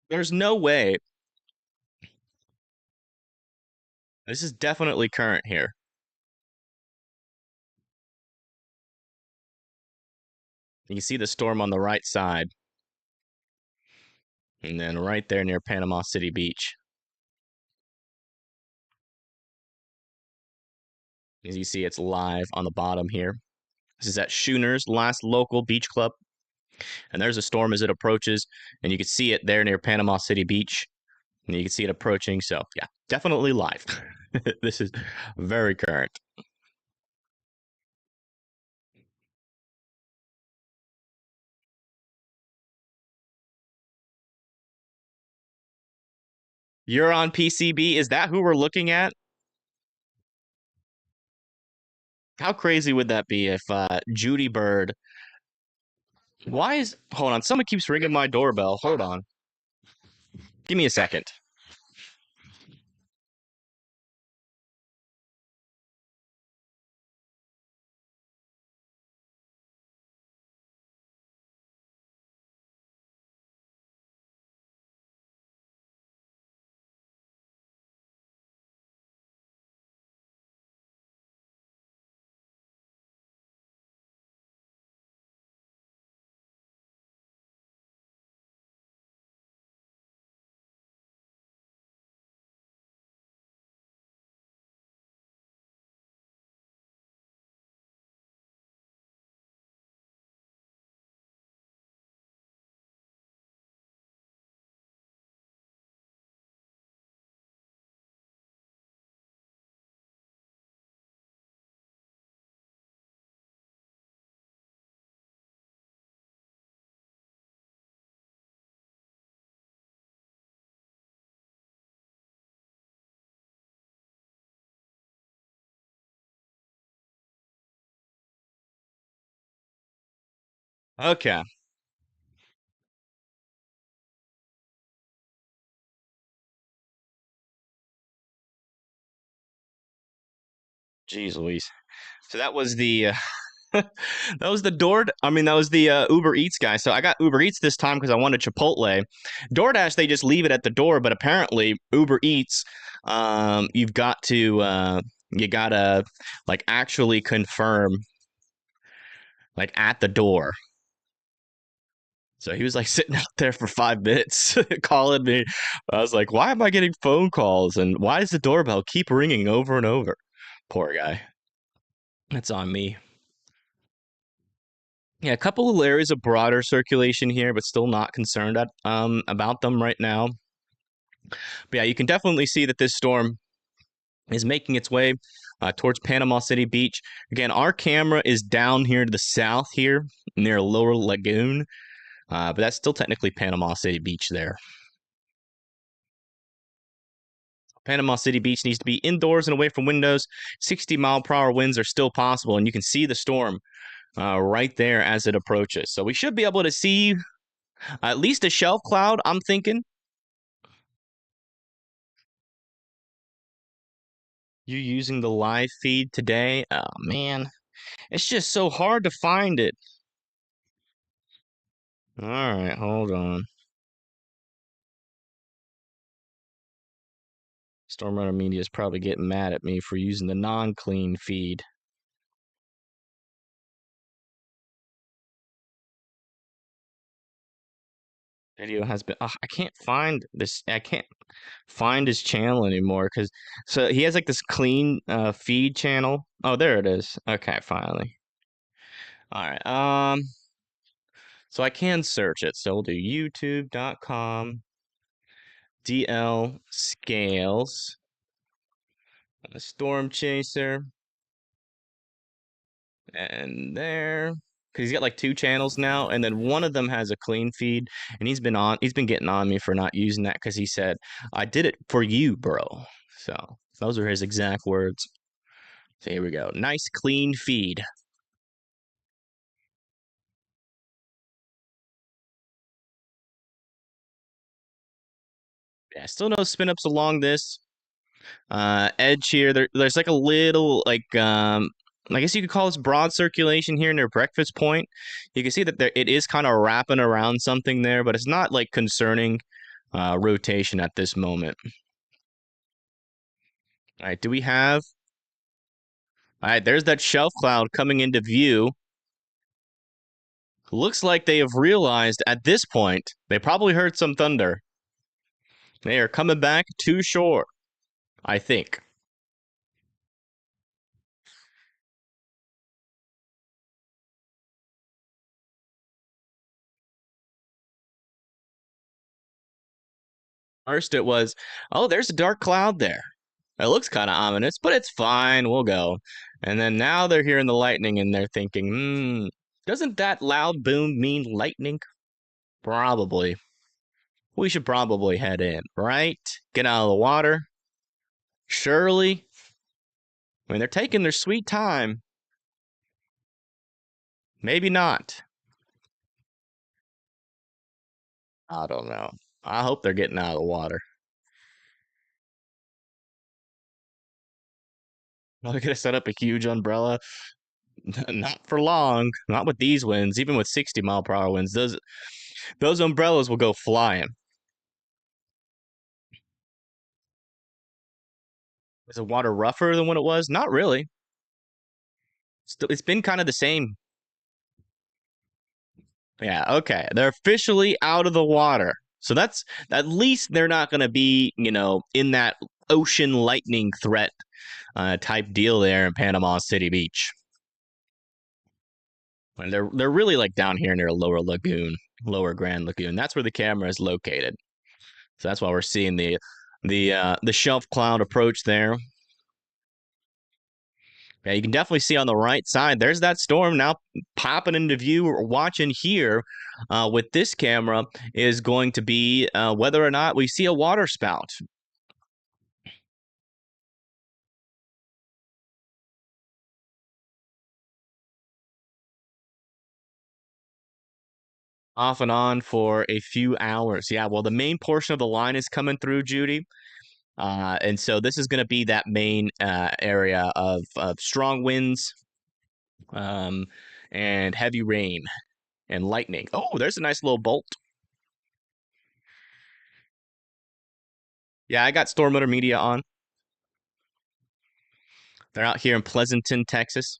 there's no way. This is definitely current here. You can see the storm on the right side. And then right there near Panama City Beach. As you see, it's live on the bottom here. This is at Schooner's last local beach club. And there's a storm as it approaches. And you can see it there near Panama City Beach. And you can see it approaching. So, yeah, definitely live. This is very current. You're on PCB. Is that who we're looking at? How crazy would that be if Judy Bird... Why is... Hold on. Someone keeps ringing my doorbell. Hold on. Give me a second. Okay. Jeez Louise. So that was the that was the that was the Uber Eats guy. So I got Uber Eats this time because I wanted Chipotle. DoorDash, they just leave it at the door, but apparently Uber Eats, you've got to you gotta like actually confirm like at the door. So he was like sitting out there for 5 minutes calling me. I was like, why am I getting phone calls? And why does the doorbell keep ringing over and over? Poor guy. That's on me. Yeah, a couple of areas of broader circulation here, but still not concerned about them right now. But yeah, you can definitely see that this storm is making its way towards Panama City Beach. Again, our camera is down here to the south here near Lower Lagoon, but that's still technically Panama City Beach there. Panama City Beach needs to be indoors and away from windows. 60-mile-per-hour winds are still possible, and you can see the storm right there as it approaches. So we should be able to see at least a shelf cloud, I'm thinking. You using the live feed today? Oh man, it's just so hard to find it. All right, hold on. Stormrunner Media is probably getting mad at me for using the non-clean feed. Video has been. I can't find this. I can't find his channel anymore because so he has like this clean feed channel. Oh, there it is. Okay, finally. All right. So I can search it. So we'll do youtube.com DL Scales Storm Chaser and there because he's got like two channels now, and then one of them has a clean feed, and he's been getting on me for not using that because he said I did it for you, bro. So those are his exact words. So here we go. Nice clean feed. Yeah, still no spin ups along this edge here. There's like a little like I guess you could call this broad circulation here near breakfast point. You can see that it is kind of wrapping around something there, but it's not like concerning rotation at this moment. All right, do we have? All right, there's that shelf cloud coming into view. Looks like they have realized at this point they probably heard some thunder. They are coming back to shore, I think. First, it was, oh, there's a dark cloud there. It looks kind of ominous, but it's fine. We'll go. And then now they're hearing the lightning and they're thinking, doesn't that loud boom mean lightning? Probably. We should probably head in, right? Get out of the water. Surely. I mean, they're taking their sweet time. Maybe not. I don't know. I hope they're getting out of the water. Are they going to set up a huge umbrella? Not for long. Not with these winds. Even with 60-mile-per-hour winds, those umbrellas will go flying. Is the water rougher than what it was? Not really. It's been kind of the same. Yeah, okay. They're officially out of the water. So that's at least they're not going to be, in that ocean lightning threat type deal there in Panama City Beach. And they're really like down here near Lower Grand Lagoon. That's where the camera is located. So that's why we're seeing the shelf cloud approach there. Yeah, you can definitely see on the right side, there's that storm now popping into view. We're watching here with this camera is going to be whether or not we see a water spout. Off and on for a few hours. Yeah, well, the main portion of the line is coming through, Judy. And so this is going to be that main area of strong winds and heavy rain and lightning. Oh, there's a nice little bolt. Yeah, I got Stormrunner Media on. They're out here in Pleasanton, Texas.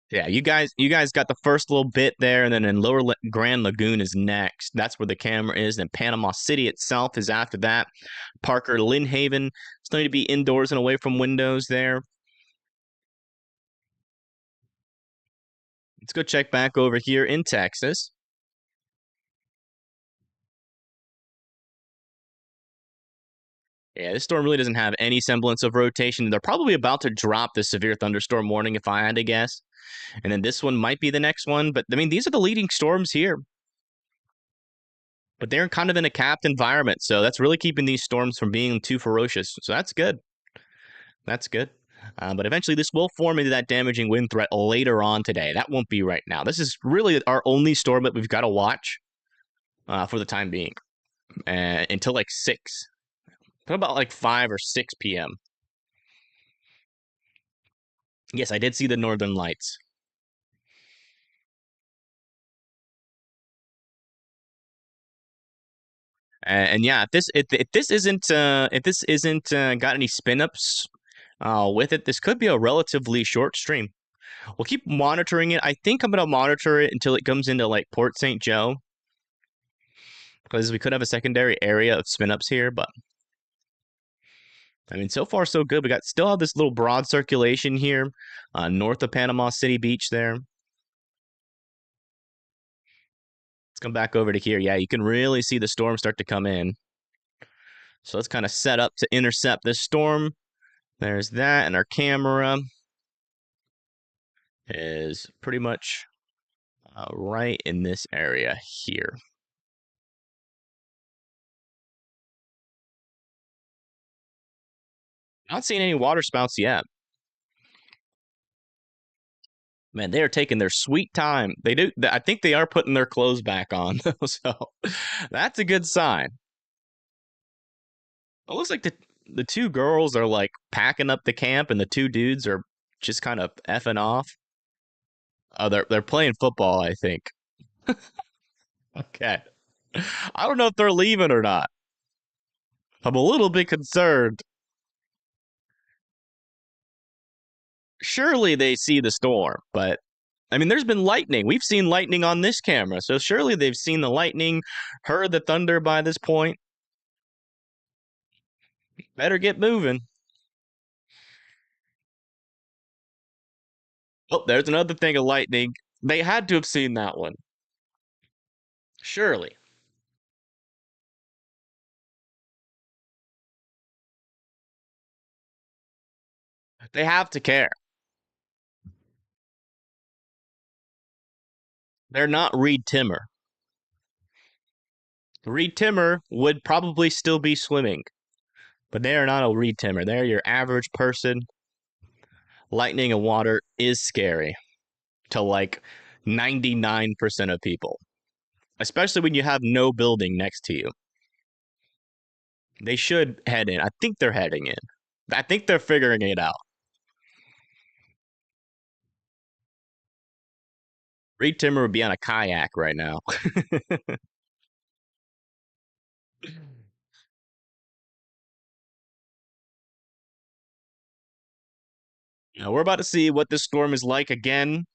Yeah, you guys got the first little bit there, and then in Grand Lagoon is next. That's where the camera is, and Panama City itself is after that. Parker, Lynn Haven, it's going to be indoors and away from windows there. Let's go check back over here in Texas. Yeah, this storm really doesn't have any semblance of rotation. They're probably about to drop the severe thunderstorm warning if I had to guess. And then this one might be the next one. But, I mean, these are the leading storms here. But they're kind of in a capped environment. So that's really keeping these storms from being too ferocious. So that's good. That's good. But eventually, this will form into that damaging wind threat later on today. That won't be right now. This is really our only storm that we've got to watch for the time being until like 6. What about like 5 or 6 p.m.? Yes, I did see the northern lights. And yeah, if this isn't got any spin ups with it, this could be a relatively short stream. We'll keep monitoring it. I think I'm gonna monitor it until it comes into like Port St. Joe, because we could have a secondary area of spin ups here. But I mean, so far so good. We got still have this little broad circulation here, north of Panama City Beach. There. Let's come back over to here. Yeah, you can really see the storm start to come in. So let's kind of set up to intercept this storm. There's that, and our camera is pretty much right in this area here. Not seeing any water spouts yet. Man, they are taking their sweet time. They do. I think they are putting their clothes back on, so that's a good sign. It looks like the two girls are like packing up the camp, and the two dudes are just kind of effing off. Oh, they're playing football, I think. Okay. I don't know if they're leaving or not. I'm a little bit concerned. Surely they see the storm, but I mean, there's been lightning. We've seen lightning on this camera, so surely they've seen the lightning, heard the thunder by this point. Better get moving. Oh, there's another thing of lightning. They had to have seen that one. Surely. They have to care. They're not Reed Timmer. Reed Timmer would probably still be swimming, but they are not a Reed Timmer. They're your average person. Lightning and water is scary to like 99% of people, especially when you have no building next to you. They should head in. I think they're heading in. I think they're figuring it out. Reed Timmer would be on a kayak right now. Now we're about to see what this storm is like again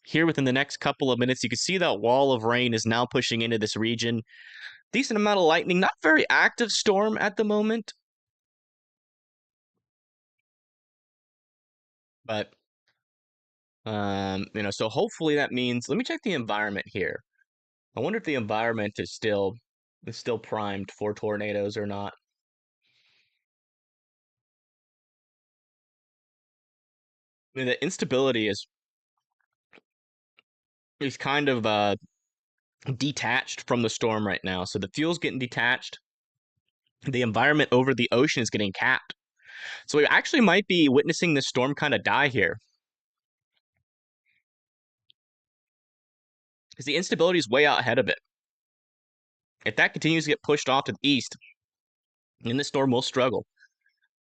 here within the next couple of minutes. You can see that wall of rain is now pushing into this region. Decent amount of lightning, not very active storm at the moment. But so hopefully that means, let me check the environment here. I wonder if the environment is still primed for tornadoes or not. I mean, the instability is kind of detached from the storm right now. So the fuel's getting detached. The environment over the ocean is getting capped. So we actually might be witnessing this storm kind of die here. Because the instability is way out ahead of it. If that continues to get pushed off to the east, then the storm will struggle.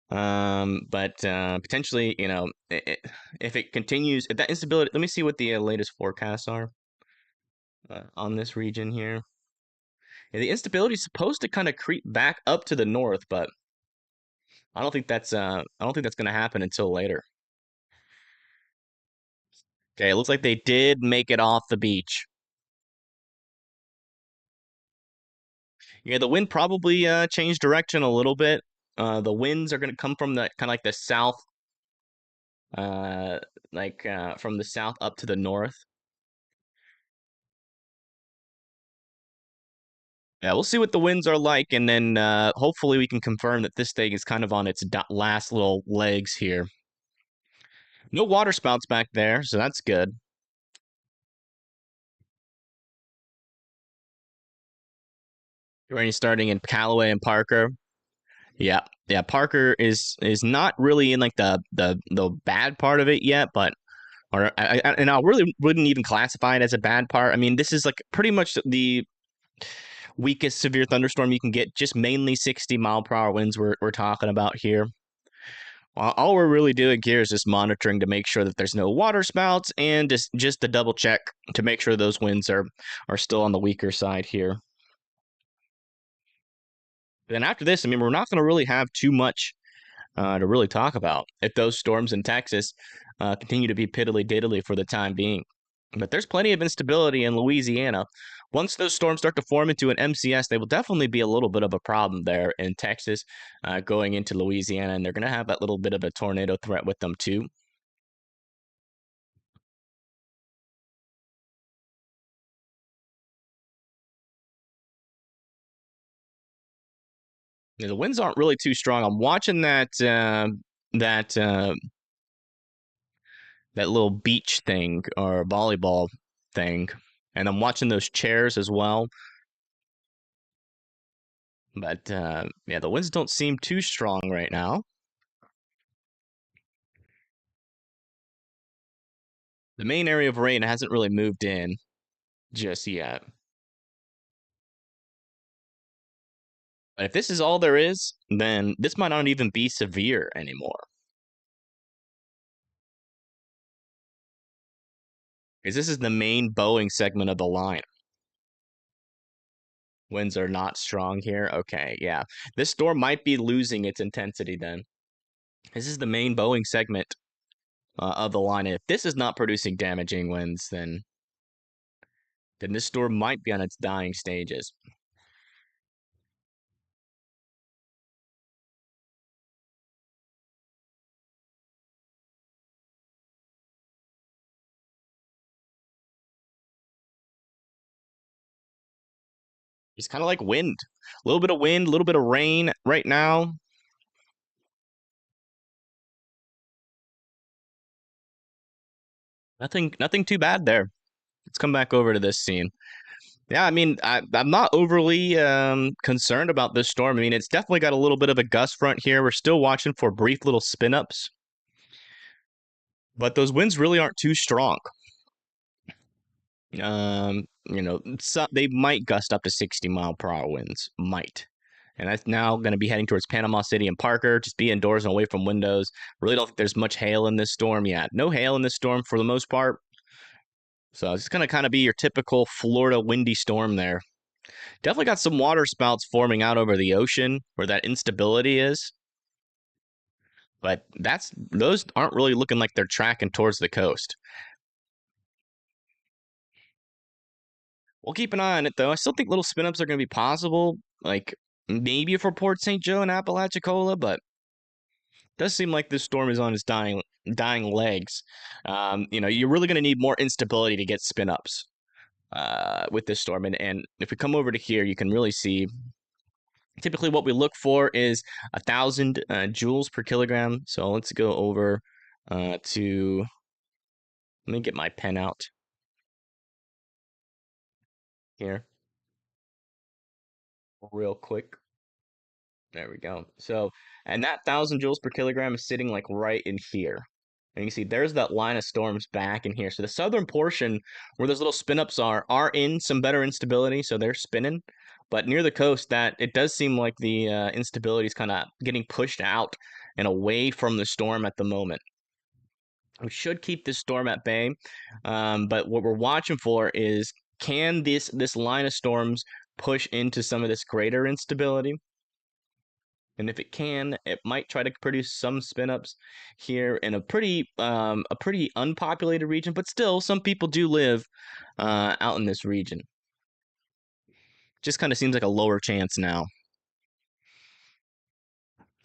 But potentially, if it continues, if that instability, let me see what the latest forecasts are on this region here. Yeah, the instability is supposed to kind of creep back up to the north, but I don't think that's going to happen until later. Okay, it looks like they did make it off the beach. Yeah, the wind probably changed direction a little bit. The winds are going to come from the kind of like the south, from the south up to the north. Yeah, we'll see what the winds are like, and then hopefully we can confirm that this thing is kind of on its last little legs here. No water spouts back there, so that's good. Rain starting in Callaway and Parker. Yeah, yeah. Parker is not really in like the bad part of it yet, but and I really wouldn't even classify it as a bad part. I mean, this is like pretty much the weakest severe thunderstorm you can get. Just mainly 60-mile-per-hour winds we're talking about here. All we're really doing here is just monitoring to make sure that there's no water spouts and just to double check to make sure those winds are still on the weaker side here. Then after this, I mean, we're not going to really have too much to really talk about if those storms in Texas continue to be piddly diddly for the time being. But there's plenty of instability in Louisiana. Once those storms start to form into an MCS, they will definitely be a little bit of a problem there in Texas going into Louisiana, and they're going to have that little bit of a tornado threat with them too. The winds aren't really too strong. I'm watching that that little beach thing or volleyball thing, and I'm watching those chairs as well. But yeah, the winds don't seem too strong right now. The main area of rain hasn't really moved in just yet. But if this is all there is, then this might not even be severe anymore. Because this is the main bowing segment of the line. Winds are not strong here. Okay, yeah. This storm might be losing its intensity then. This is the main bowing segment of the line. And if this is not producing damaging winds, then this storm might be on its dying stages. It's kind of like wind. A little bit of wind, a little bit of rain right now. Nothing too bad there. Let's come back over to this scene. Yeah, I mean, I'm not overly concerned about this storm. I mean, it's definitely got a little bit of a gust front here. We're still watching for brief little spin ups, but those winds really aren't too strong. You know, they might gust up to 60-mile-per-hour winds. Might. And that's now going to be heading towards Panama City and Parker. Just be indoors and away from windows. Really don't think there's much hail in this storm. Yeah, no hail in this storm for the most part. So it's going to kind of be your typical Florida windy storm there. Definitely got some water spouts forming out over the ocean where that instability is. But those aren't really looking like they're tracking towards the coast. We'll keep an eye on it, though. I still think little spin-ups are going to be possible, like maybe for Port St. Joe and Apalachicola, but it does seem like this storm is on its dying legs. You know, you're really going to need more instability to get spin-ups with this storm. And if we come over to here, you can really see typically what we look for is 1,000 joules per kilogram. So let's go over to, let me get my pen out here real quick. There we go. So, and that 1,000 joules per kilogram is sitting like right in here. And you can see there's that line of storms back in here. So the southern portion where those little spin ups are in some better instability. So they're spinning. But near the coast, that it does seem like the instability is kind of getting pushed out and away from the storm at the moment. We should keep this storm at bay. But what we're watching for is, can this line of storms push into some of this greater instability? And if it can, it might try to produce some spin-ups here in a pretty unpopulated region, but still some people do live out in this region. Just kind of seems like a lower chance now.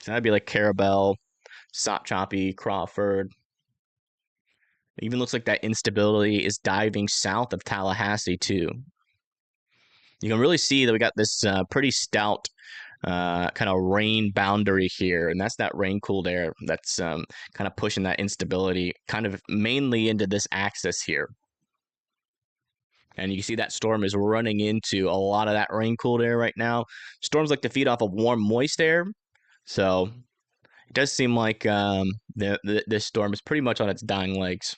So that'd be like Carabel, Sot Choppy, Crawford. It even looks like that instability is diving south of Tallahassee too. You can really see that we got this pretty stout kind of rain boundary here, and that's that rain cooled air that's kind of pushing that instability kind of mainly into this axis here. And you can see that storm is running into a lot of that rain cooled air right now. Storms like to feed off of warm, moist air. So it does seem like this storm is pretty much on its dying legs.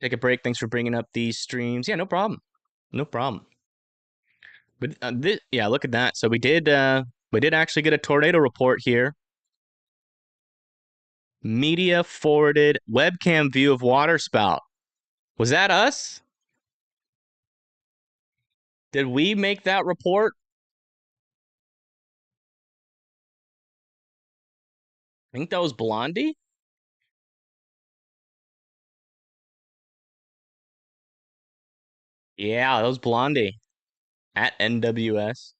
Take a break. Thanks for bringing up these streams. Yeah, no problem. No problem. But yeah, look at that. So we did actually get a tornado report here. Media forwarded webcam view of waterspout. Was that us? Did we make that report? I think that was Blondie. Yeah, that was Blondie at NWS,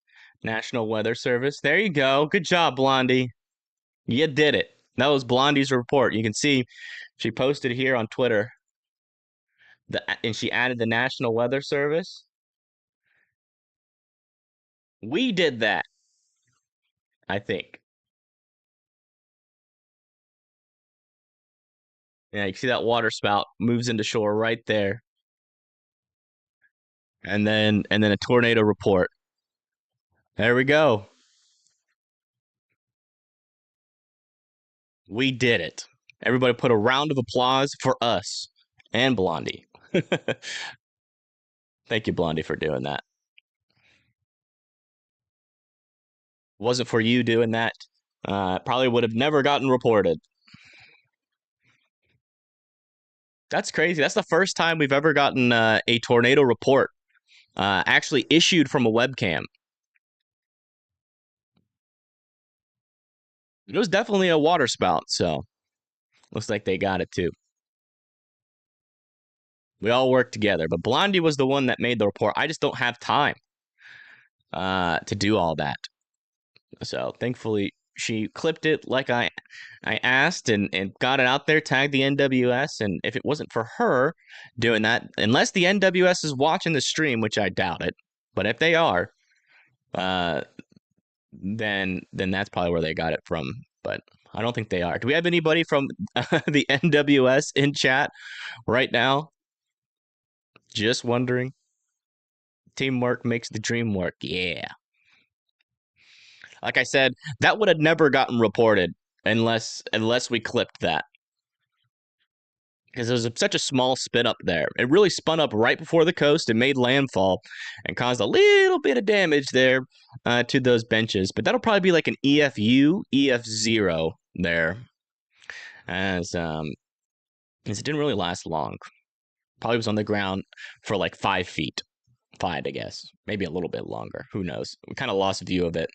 National Weather Service. There you go. Good job, Blondie. You did it. That was Blondie's report. You can see she posted here on Twitter. And she added the National Weather Service. We did that, I think. Yeah, you can see that water spout moves into shore right there. And then a tornado report. There we go. We did it. Everybody put a round of applause for us and Blondie. Thank you, Blondie, for doing that. Wasn't for you doing that, probably would have never gotten reported. That's crazy. That's the first time we've ever gotten a tornado report actually issued from a webcam. It was definitely a water spout, so looks like they got it too. We all worked together, but Blondie was the one that made the report. I just don't have time to do all that. So thankfully, she clipped it like I asked and got it out there, tagged the NWS. And if it wasn't for her doing that, unless the NWS is watching the stream, which I doubt it, but if they are, then that's probably where they got it from. But I don't think they are. Do we have anybody from the NWS in chat right now? Just wondering. Teamwork makes the dream work. Yeah. Like I said, that would have never gotten reported unless we clipped that. Because there was such a small spin up there. It really spun up right before the coast and made landfall and caused a little bit of damage there to those benches. But that'll probably be like an EFU, EF0 there. As it didn't really last long. Probably was on the ground for like 5 feet. 5, I guess. Maybe a little bit longer. Who knows? We kind of lost view of it.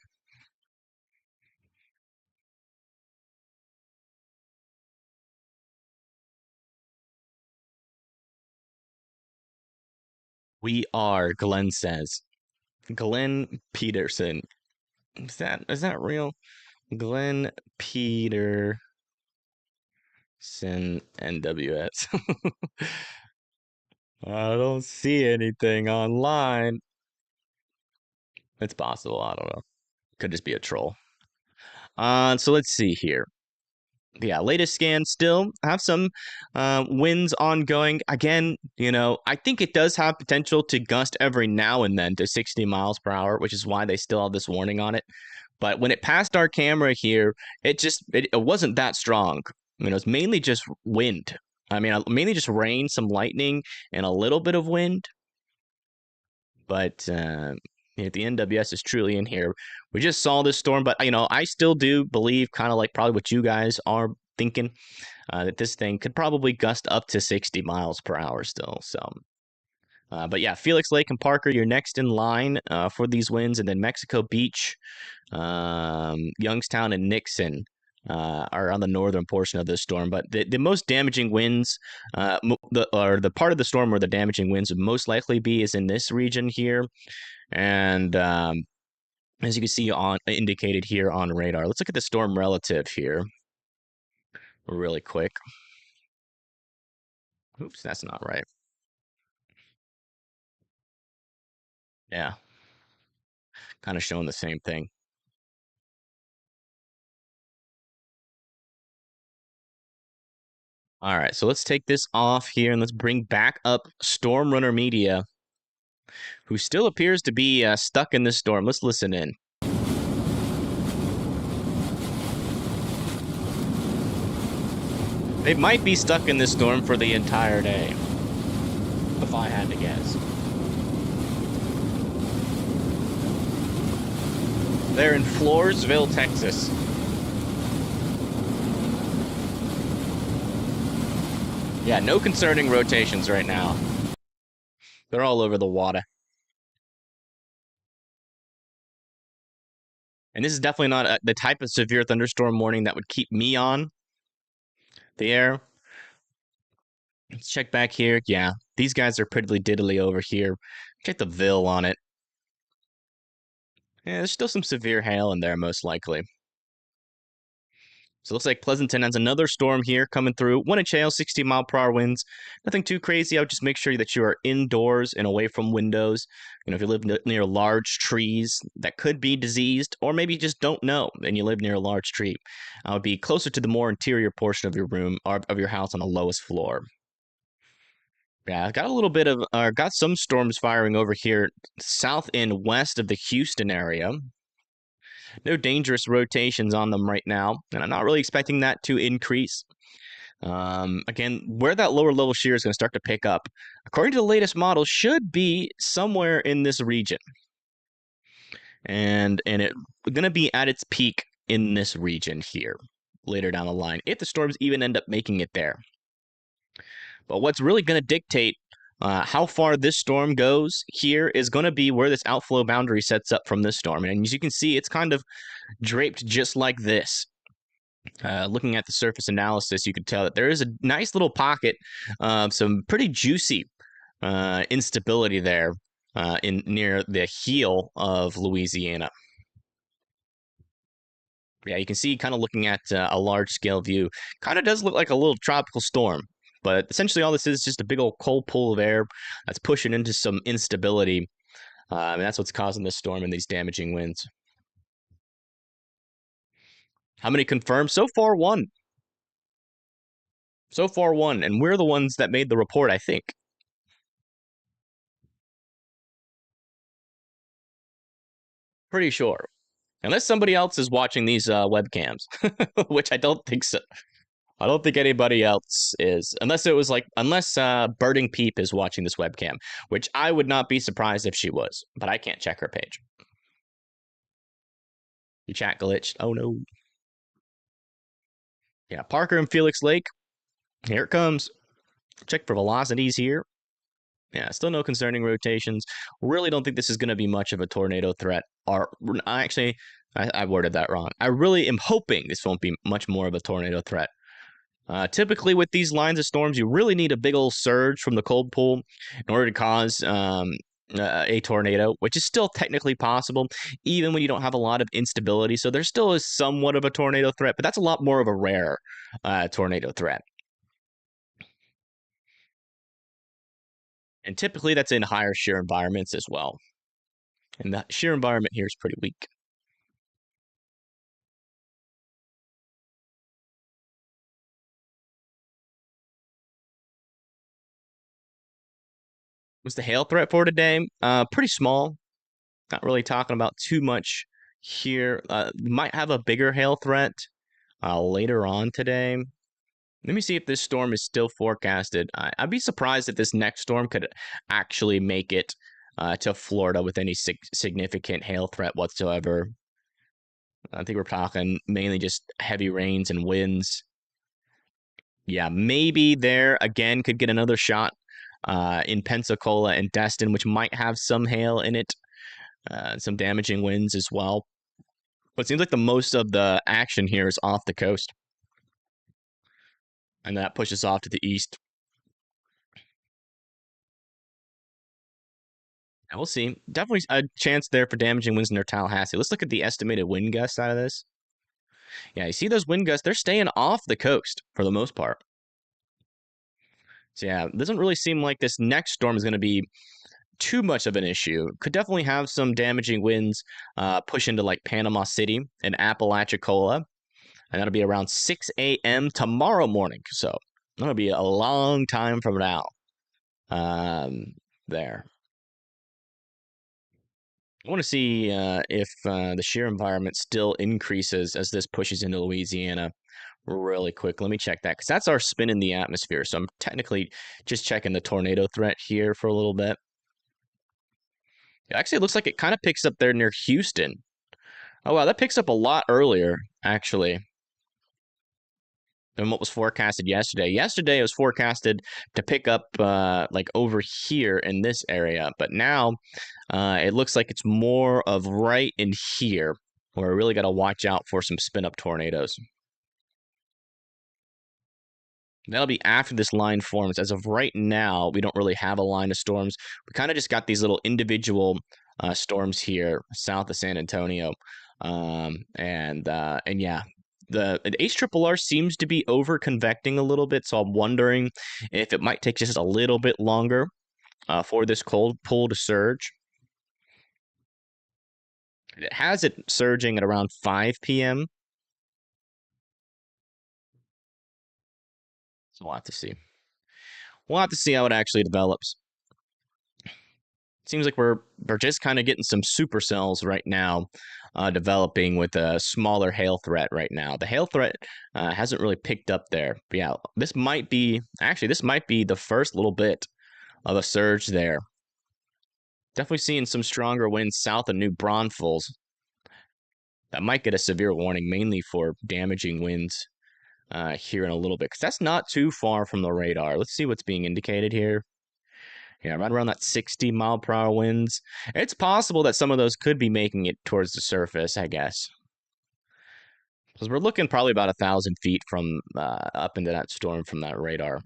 We are, Glenn says. Glenn Peterson. Is that real? Glenn Peterson NWS. I don't see anything online. It's possible. I don't know. Could just be a troll. So let's see here. Yeah, latest scan still have some winds ongoing. Again, I think it does have potential to gust every now and then to 60 miles per hour, which is why they still have this warning on it. But when it passed our camera here, it wasn't that strong. It was mainly just wind. Mainly just rain, some lightning, and a little bit of wind. But the NWS is truly in here. We just saw this storm, but I still do believe, kind of like probably what you guys are thinking, that this thing could probably gust up to 60 miles per hour still. So, but yeah, Felix Lake and Parker, you're next in line for these winds, and then Mexico Beach, Youngstown, and Nixon are on the northern portion of this storm. But the most damaging winds, the part of the storm where the damaging winds would most likely be, is in this region here. And as you can see indicated here on radar, let's look at the storm relative here really quick. Oops, that's not right. Yeah, kind of showing the same thing. All right, so let's take this off here and let's bring back up Storm Runner Media, who still appears to be stuck in this storm. Let's listen in. They might be stuck in this storm for the entire day, if I had to guess. They're in Floresville, Texas. Yeah, no concerning rotations right now. They're all over the water. And this is definitely not the type of severe thunderstorm warning that would keep me on the air. Let's check back here. Yeah, these guys are pretty diddly over here. Check the VIL on it. Yeah, there's still some severe hail in there, most likely. So it looks like Pleasanton has another storm here coming through. 1-inch hail, 60-mile-per-hour winds. Nothing too crazy. I would just make sure that you are indoors and away from windows. You know, if you live near large trees that could be diseased, or maybe you just don't know and you live near a large tree, I would be closer to the more interior portion of your room or of your house on the lowest floor. Yeah, got a little bit of, got some storms firing over here south and west of the Houston area. No dangerous rotations on them right now, and I'm not really expecting that to increase. Again, where that lower level shear is going to start to pick up, according to the latest model, should be somewhere in this region. And it's going to be at its peak in this region here later down the line, if the storms even end up making it there. But what's really going to dictate how far this storm goes here is going to be where this outflow boundary sets up from this storm. And as you can see, it's kind of draped just like this. Looking at the surface analysis, you could tell that there is a nice little pocket of some pretty juicy instability there in near the heel of Louisiana. Yeah, you can see kind of looking at a large scale view, kind of does look like a little tropical storm. But essentially all this is just a big old cold pool of air that's pushing into some instability. And that's what's causing this storm and these damaging winds. How many confirmed? So far, one. So far, one. And we're the ones that made the report, I think. Pretty sure. Unless somebody else is watching these webcams, which I don't think so. I don't think anybody else is. Unless it was like, unless Birding Peep is watching this webcam, which I would not be surprised if she was, but I can't check her page. Your chat glitched. Oh no. Yeah, Parker and Felix Lake. Here it comes. Check for velocities here. Yeah, still no concerning rotations. Really don't think this is going to be much of a tornado threat. Or actually, I worded that wrong. I really am hoping this won't be much more of a tornado threat. Typically, with these lines of storms, you really need a big old surge from the cold pool in order to cause a tornado, which is still technically possible, even when you don't have a lot of instability. So there still is somewhat of a tornado threat, but that's a lot more of a rare tornado threat. And typically that's in higher shear environments as well. And the shear environment here is pretty weak. What's the hail threat for today? Pretty small. Not really talking about too much here. Might have a bigger hail threat later on today. Let me see if this storm is still forecasted. I'd be surprised if this next storm could actually make it to Florida with any significant hail threat whatsoever. I think we're talking mainly just heavy rains and winds. Yeah, maybe there again could get another shot in Pensacola and Destin, which might have some hail in it, some damaging winds as well. But it seems like the most of the action here is off the coast. And that pushes off to the east. And we'll see. Definitely a chance there for damaging winds near Tallahassee. Let's look at the estimated wind gusts out of this. Yeah, you see those wind gusts? They're staying off the coast for the most part. So yeah, it doesn't really seem like this next storm is going to be too much of an issue. Could definitely have some damaging winds push into like Panama City and Apalachicola. And that'll be around 6 a.m. tomorrow morning. So That'll be a long time from now. There. I want to see if the shear environment still increases as this pushes into Louisiana really quick. Let me check that because that's our spin in the atmosphere. So I'm technically just checking the tornado threat here for a little bit. Actually, it looks like it kind of picks up there near Houston. Oh, wow, that picks up a lot earlier, actually, than what was forecasted yesterday. Yesterday, it was forecasted to pick up like over here in this area, but now it looks like it's more of right in here where we really got to watch out for some spin-up tornadoes. That'll be after this line forms. As of right now, we don't really have a line of storms. We kind of just got these little individual storms here south of San Antonio. And yeah, the HRRR seems to be over convecting a little bit. So I'm wondering if it might take just a little bit longer for this cold pull to surge. It has it surging at around 5 p.m. So we'll have to see. We'll have to see how it actually develops. Seems like we're just kind of getting some supercells right now developing with a smaller hail threat right now. The hail threat hasn't really picked up there. But yeah, this might be the first little bit of a surge there. Definitely seeing some stronger winds south of New Braunfels. That might get a severe warning, mainly for damaging winds here in a little bit, because that's not too far from the radar. Let's see what's being indicated here. Yeah, right around that 60-mile-per-hour winds. It's possible that some of those could be making it towards the surface, I guess. Because we're looking probably about 1,000 feet from up into that storm from that radar.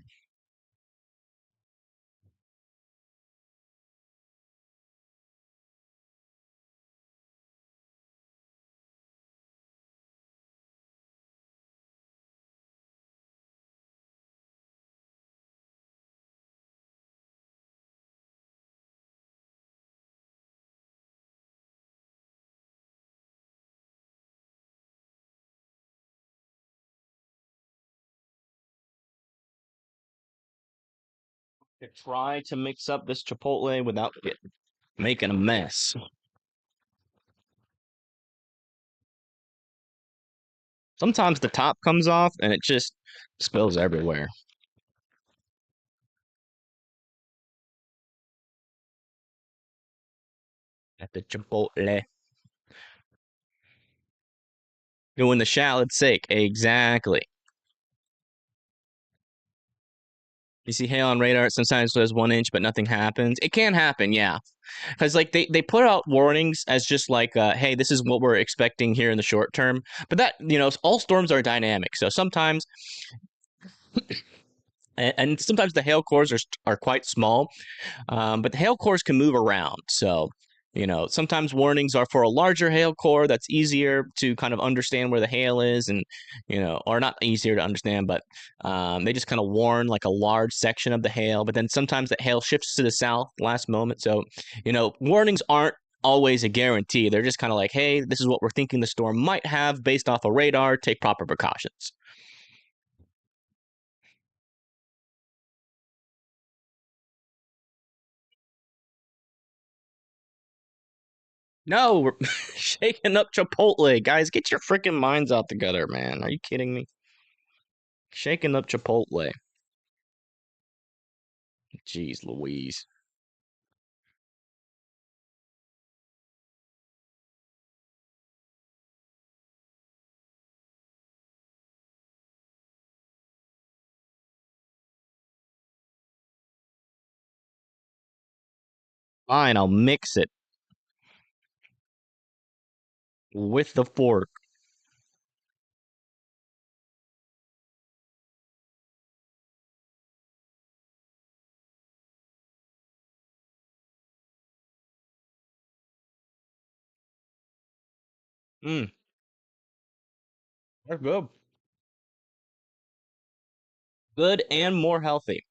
Try to mix up this Chipotle without making a mess. Sometimes the top comes off and it just spills everywhere. At the Chipotle. Doing the shallot's sake. Exactly. You see hail on radar, it sometimes says 1 inch, but nothing happens. It can happen, yeah. Because like they put out warnings as just like, hey, this is what we're expecting here in the short term. But that, all storms are dynamic. So sometimes, and sometimes the hail cores are quite small, but the hail cores can move around. So, sometimes warnings are for a larger hail core that's easier to kind of understand where the hail is and, or not easier to understand, but they just kind of warn like a large section of the hail. But then sometimes that hail shifts to the south last moment. So, warnings aren't always a guarantee. They're just kind of like, hey, this is what we're thinking the storm might have based off a radar. Take proper precautions. No, we're shaking up Chipotle. Guys, get your freaking minds out together, man. Are you kidding me? Shaking up Chipotle. Jeez Louise. Fine, I'll mix it with the fork. Mmm, that's good. Good and more healthy.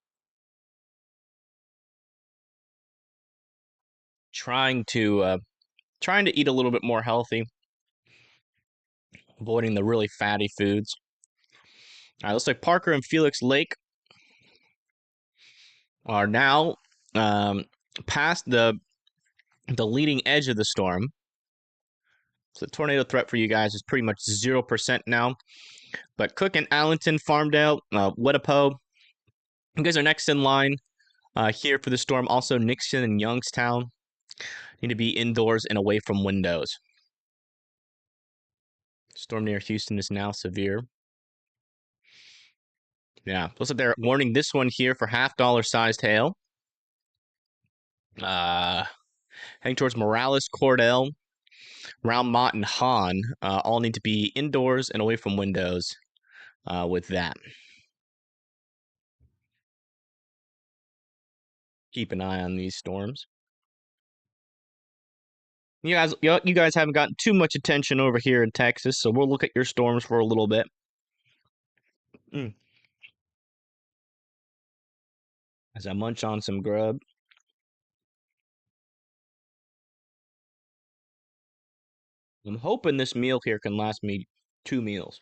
Trying to eat a little bit more healthy, avoiding the really fatty foods. All right, looks like Parker and Felix Lake are now um, past the leading edge of the storm. So the tornado threat for you guys is pretty much 0% now. But Cook and Allenton, Farmdale, Whittipo, you guys are next in line here for the storm. Also, Nixon and Youngstown need to be indoors and away from windows. Storm near Houston is now severe. Yeah, looks like they're warning this one here for half-dollar sized hail. Heading towards Morales, Cordell, Round Mott, and Hahn all need to be indoors and away from windows with that. Keep an eye on these storms. You guys haven't gotten too much attention over here in Texas, so we'll look at your storms for a little bit. As I munch on some grub. I'm hoping this meal here can last me 2 meals.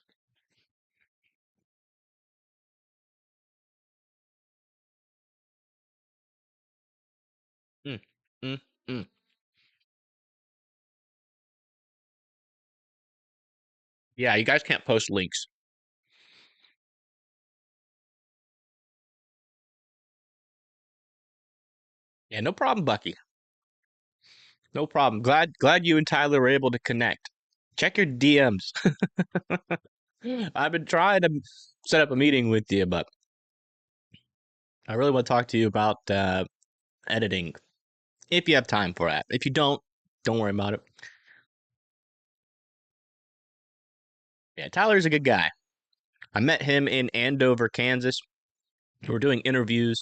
Mm, mm, mm. Yeah, you guys can't post links. Yeah, no problem, Bucky. No problem. Glad you and Tyler were able to connect. Check your DMs. I've been trying to set up a meeting with you, but I really want to talk to you about editing if you have time for that. If you don't worry about it. Yeah, Tyler's a good guy. I met him in Andover, Kansas. We were doing interviews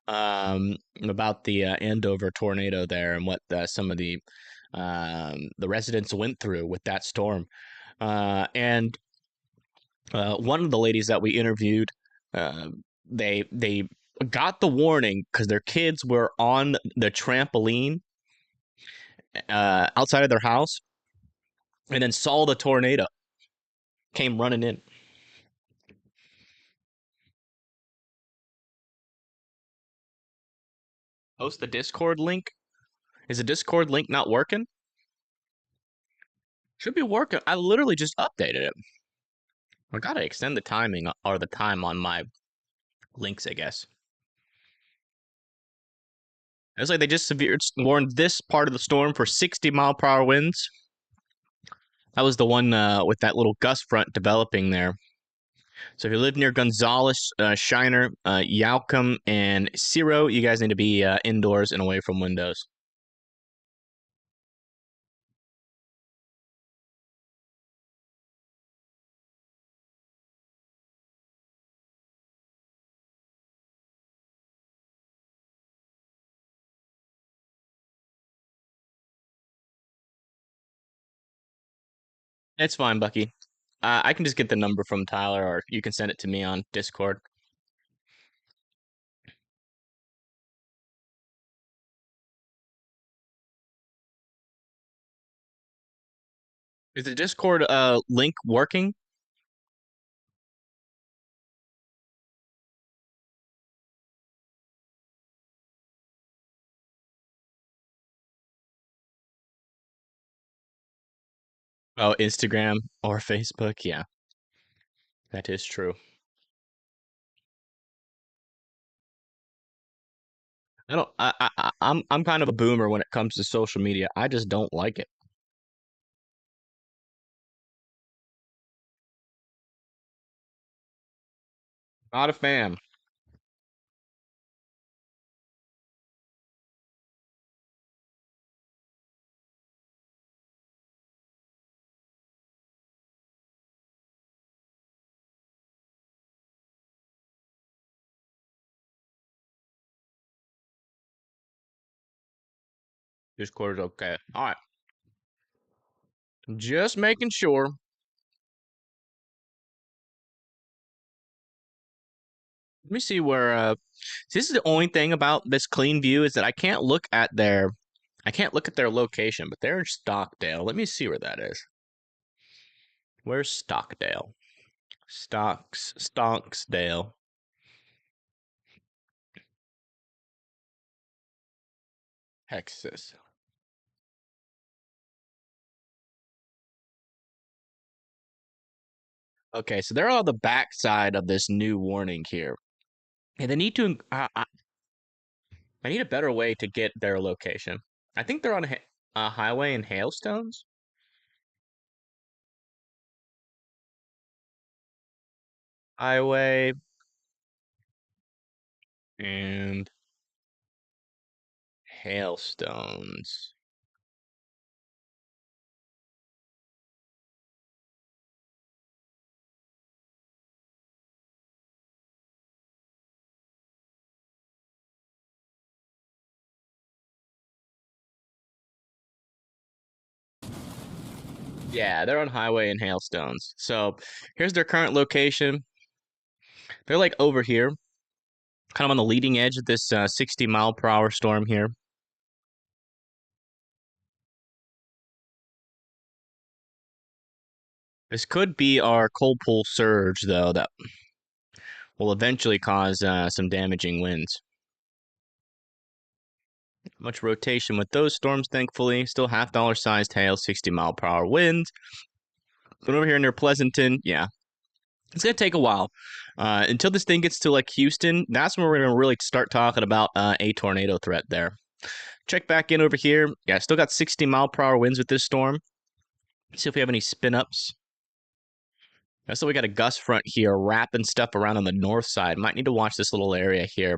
about the Andover tornado there and what some of the residents went through with that storm. And one of the ladies that we interviewed, they got the warning because their kids were on the trampoline outside of their house, and then saw the tornado, came running in. Post the Discord link. Is the Discord link not working? Should be working. I literally just updated it. I gotta extend the timing or the time on my links, I guess. It's like they just warned this part of the storm for 60-mile-per-hour winds. That was the one with that little gust front developing there. So if you live near Gonzales, Shiner, Yaucom, and Ciro, you guys need to be indoors and away from windows. It's fine, Bucky. I can just get the number from Tyler, or you can send it to me on Discord. Is the Discord link working? Oh, Instagram or Facebook? Yeah, that is true. I don't. I'm kind of a boomer when it comes to social media. I just don't like it. Not a fan. Discord is okay. All right. Just making sure. Let me see where. This is the only thing about this clean view is that I can't look at their. I can't look at their location, but they're in Stockdale. Let me see where that is. Where's Stockdale? Stonksdale. Texas. Okay, so they're on the backside of this new warning here. And they need to. I need a better way to get their location. I think they're on a highway in hailstones. Highway and hailstones. Yeah, they're on highway and hailstones. So here's their current location. They're like over here, kind of on the leading edge of this 60-mile-per-hour storm here. This could be our cold pull surge, though, that will eventually cause some damaging winds. Much rotation with those storms, thankfully. Still $half sized hail, 60-mile-per-hour winds. But over here near Pleasanton, yeah, it's going to take a while. Until this thing gets to like Houston, that's when we're going to really start talking about a tornado threat there. Check back in over here. Yeah, still got 60-mile-per-hour winds with this storm. See if we have any spin ups. So we got a gust front here wrapping stuff around on the north side. Might need to watch this little area here,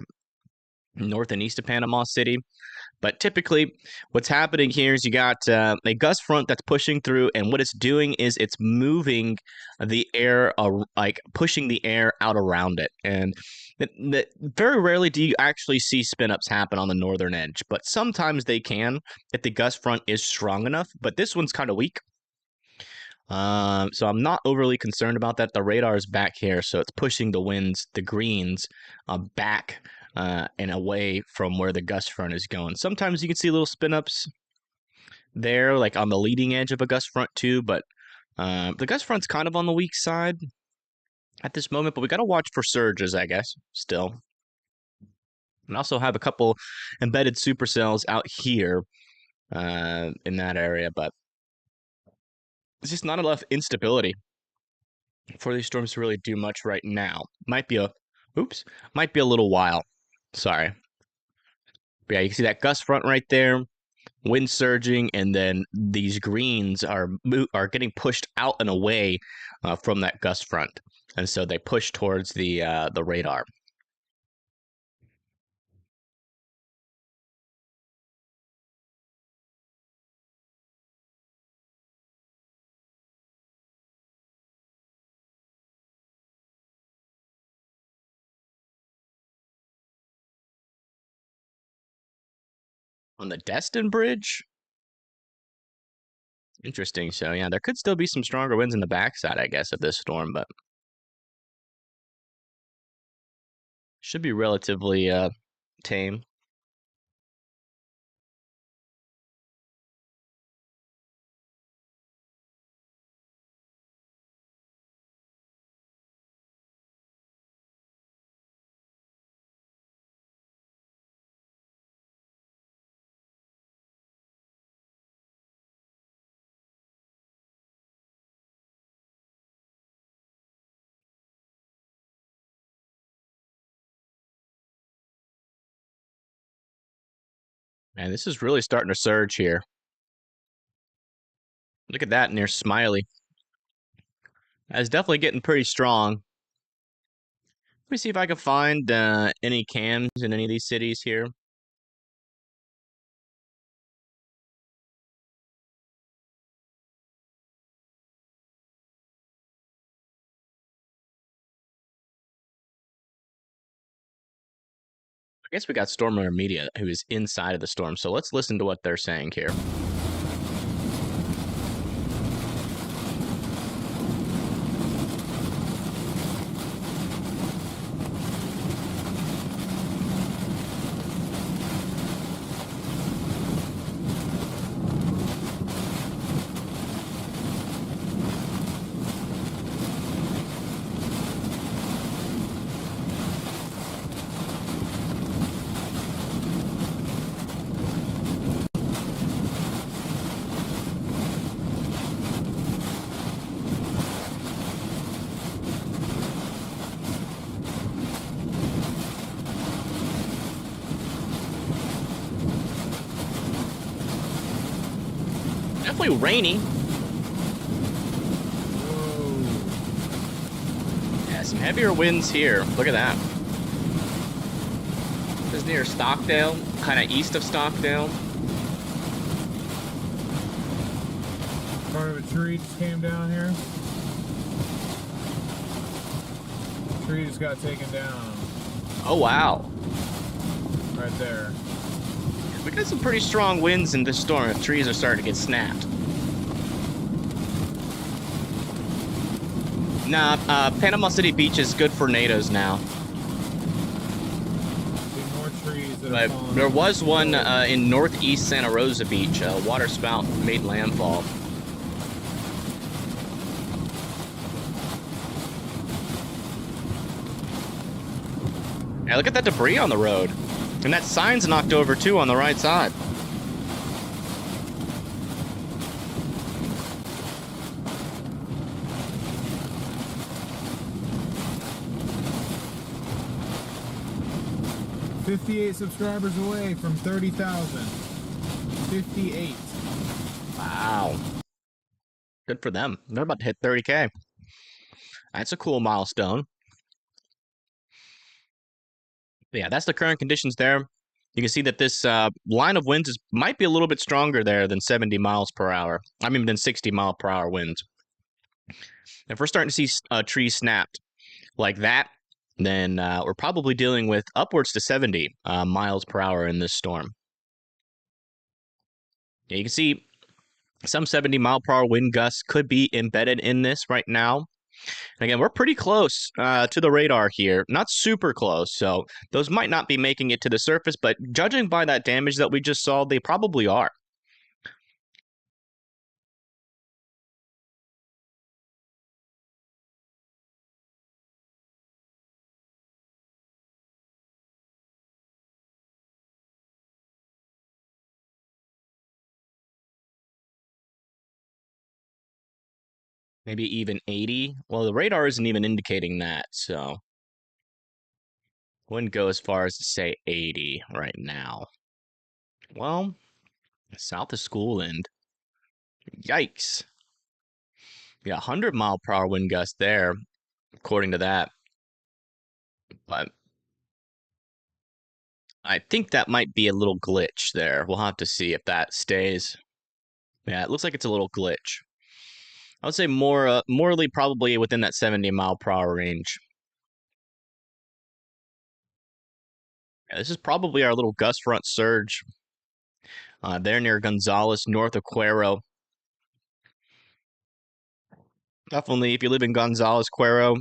north and east of Panama City. But typically, what's happening here is you got a gust front that's pushing through, and what it's doing is it's moving the air, like pushing the air out around it. And very rarely do you actually see spin-ups happen on the northern edge, but sometimes they can if the gust front is strong enough. But this one's kind of weak. So I'm not overly concerned about that. The radar is back here, so it's pushing the winds, the greens, back and away from where the gust front is going. Sometimes you can see little spin-ups there, like on the leading edge of a gust front too, but the gust front's kind of on the weak side at this moment, but we got to watch for surges, I guess, still. And also have a couple embedded supercells out here in that area, but there's just not enough instability for these storms to really do much right now. Might be a little while. Sorry. But yeah, you can see that gust front right there, wind surging, and then these greens are getting pushed out and away from that gust front, and so they push towards the radar. On the Destin Bridge, interesting. So yeah, there could still be some stronger winds in the backside, I guess, of this storm, but should be relatively tame. And this is really starting to surge here. Look at that near Smiley. That's definitely getting pretty strong. Let me see if I can find any cams in any of these cities here. I guess we got Storm Media, who is inside of the storm. So let's listen to what they're saying here. Definitely rainy. Whoa. Yeah, some heavier winds here. Look at that. This is near Stockdale, kind of east of Stockdale. Part of a tree just came down here. Tree just got taken down. Oh, wow. Right there. We got some pretty strong winds in this storm if trees are starting to get snapped. Nah, Panama City Beach is good for tornadoes now. See more trees that are But falling there off. was one in northeast Santa Rosa Beach. A water spout made landfall. Yeah, look at that debris on the road. And that sign's knocked over too on the right side. $58 subscribers away from 30,000. 58. Wow. Good for them. They're about to hit 30K. That's a cool milestone. But yeah, that's the current conditions there. You can see that this line of winds might be a little bit stronger there than 70 miles per hour. I mean, than 60 mile per hour winds. If we're starting to see trees snapped like that, then we're probably dealing with upwards to 70 miles per hour in this storm. Yeah, you can see some 70 mile per hour wind gusts could be embedded in this right now. And again, we're pretty close to the radar here. Not super close, so those might not be making it to the surface, but judging by that damage that we just saw, they probably are. Maybe even 80. Well, the radar isn't even indicating that, so wouldn't go as far as to say 80 right now. Well, south of School End. Yikes. Yeah, 100 mile per hour wind gust there, according to that. But I think that might be a little glitch there. We'll have to see if that stays. Yeah, it looks like it's a little glitch. I would say morely probably within that 70 mile per hour range. Yeah, this is probably our little gust front surge. There near Gonzales, north of Cuero. Definitely, if you live in Gonzales, Cuero,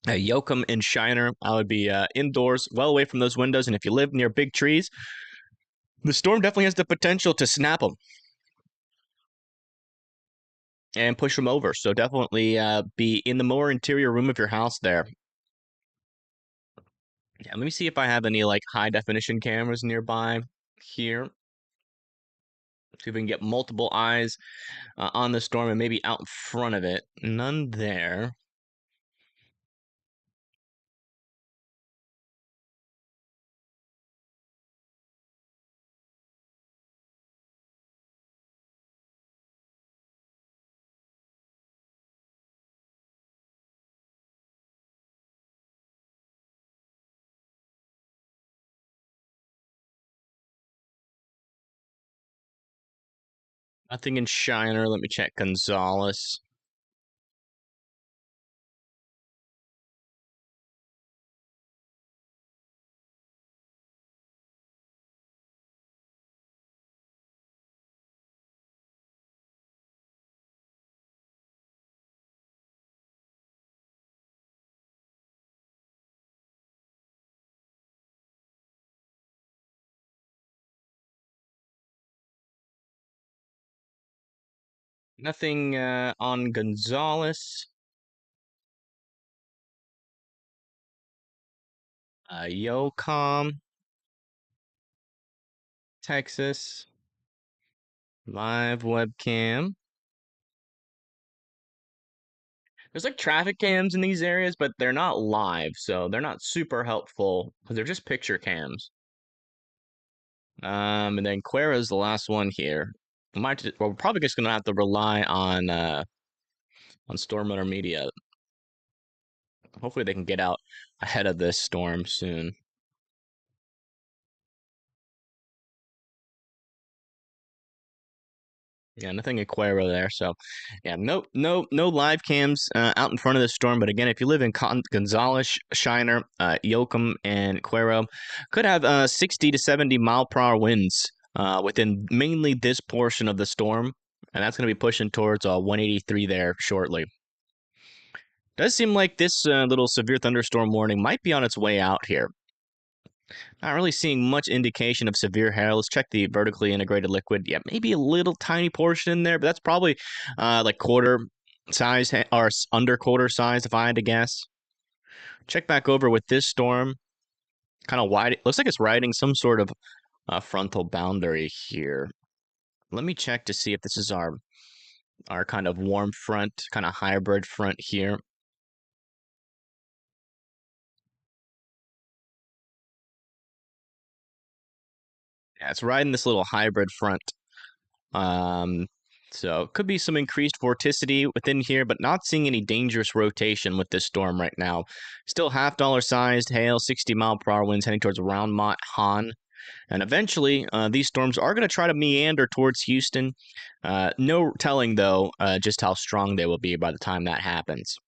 Yoakum, and Shiner, I would be indoors, well away from those windows. And if you live near big trees, the storm definitely has the potential to snap them and push them over. So definitely be in the more interior room of your house there. Yeah, let me see if I have any like high definition cameras nearby here. See if we can get multiple eyes on the storm and maybe out in front of it. None there. Nothing in Shiner. Let me check Gonzales. Nothing on Gonzales. Yocom, Texas. Live webcam. There's like traffic cams in these areas, but they're not live, so they're not super helpful because they're just picture cams. And then Cuero's the last one here. we're probably just gonna have to rely on Storm Motor Media. Hopefully they can get out ahead of this storm soon. Yeah, nothing in Cuero there. So, yeah, no live cams out in front of the storm. But again, if you live in Gonzales, Shiner, Yoakum, and Cuero, could have 60 to 70 mile per hour winds within mainly this portion of the storm, and that's going to be pushing towards 183 there shortly. Does seem like this little severe thunderstorm warning might be on its way out here. Not really seeing much indication of severe hail. Let's check the vertically integrated liquid. Yeah, maybe a little tiny portion in there, but that's probably like quarter size or under quarter size if I had to guess. Check back over with this storm. Kind of wide. Looks like it's riding some sort of frontal boundary here. Let me check to see if this is our kind of warm front, kind of hybrid front here. Yeah, it's riding this little hybrid front. So could be some increased vorticity within here, but not seeing any dangerous rotation with this storm right now. Still $half sized hail, 60 mile per hour winds heading towards Roundmont, Han. And eventually, these storms are going to try to meander towards Houston. No telling, though, just how strong they will be by the time that happens.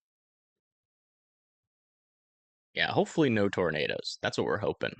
Yeah, hopefully no tornadoes. That's what we're hoping.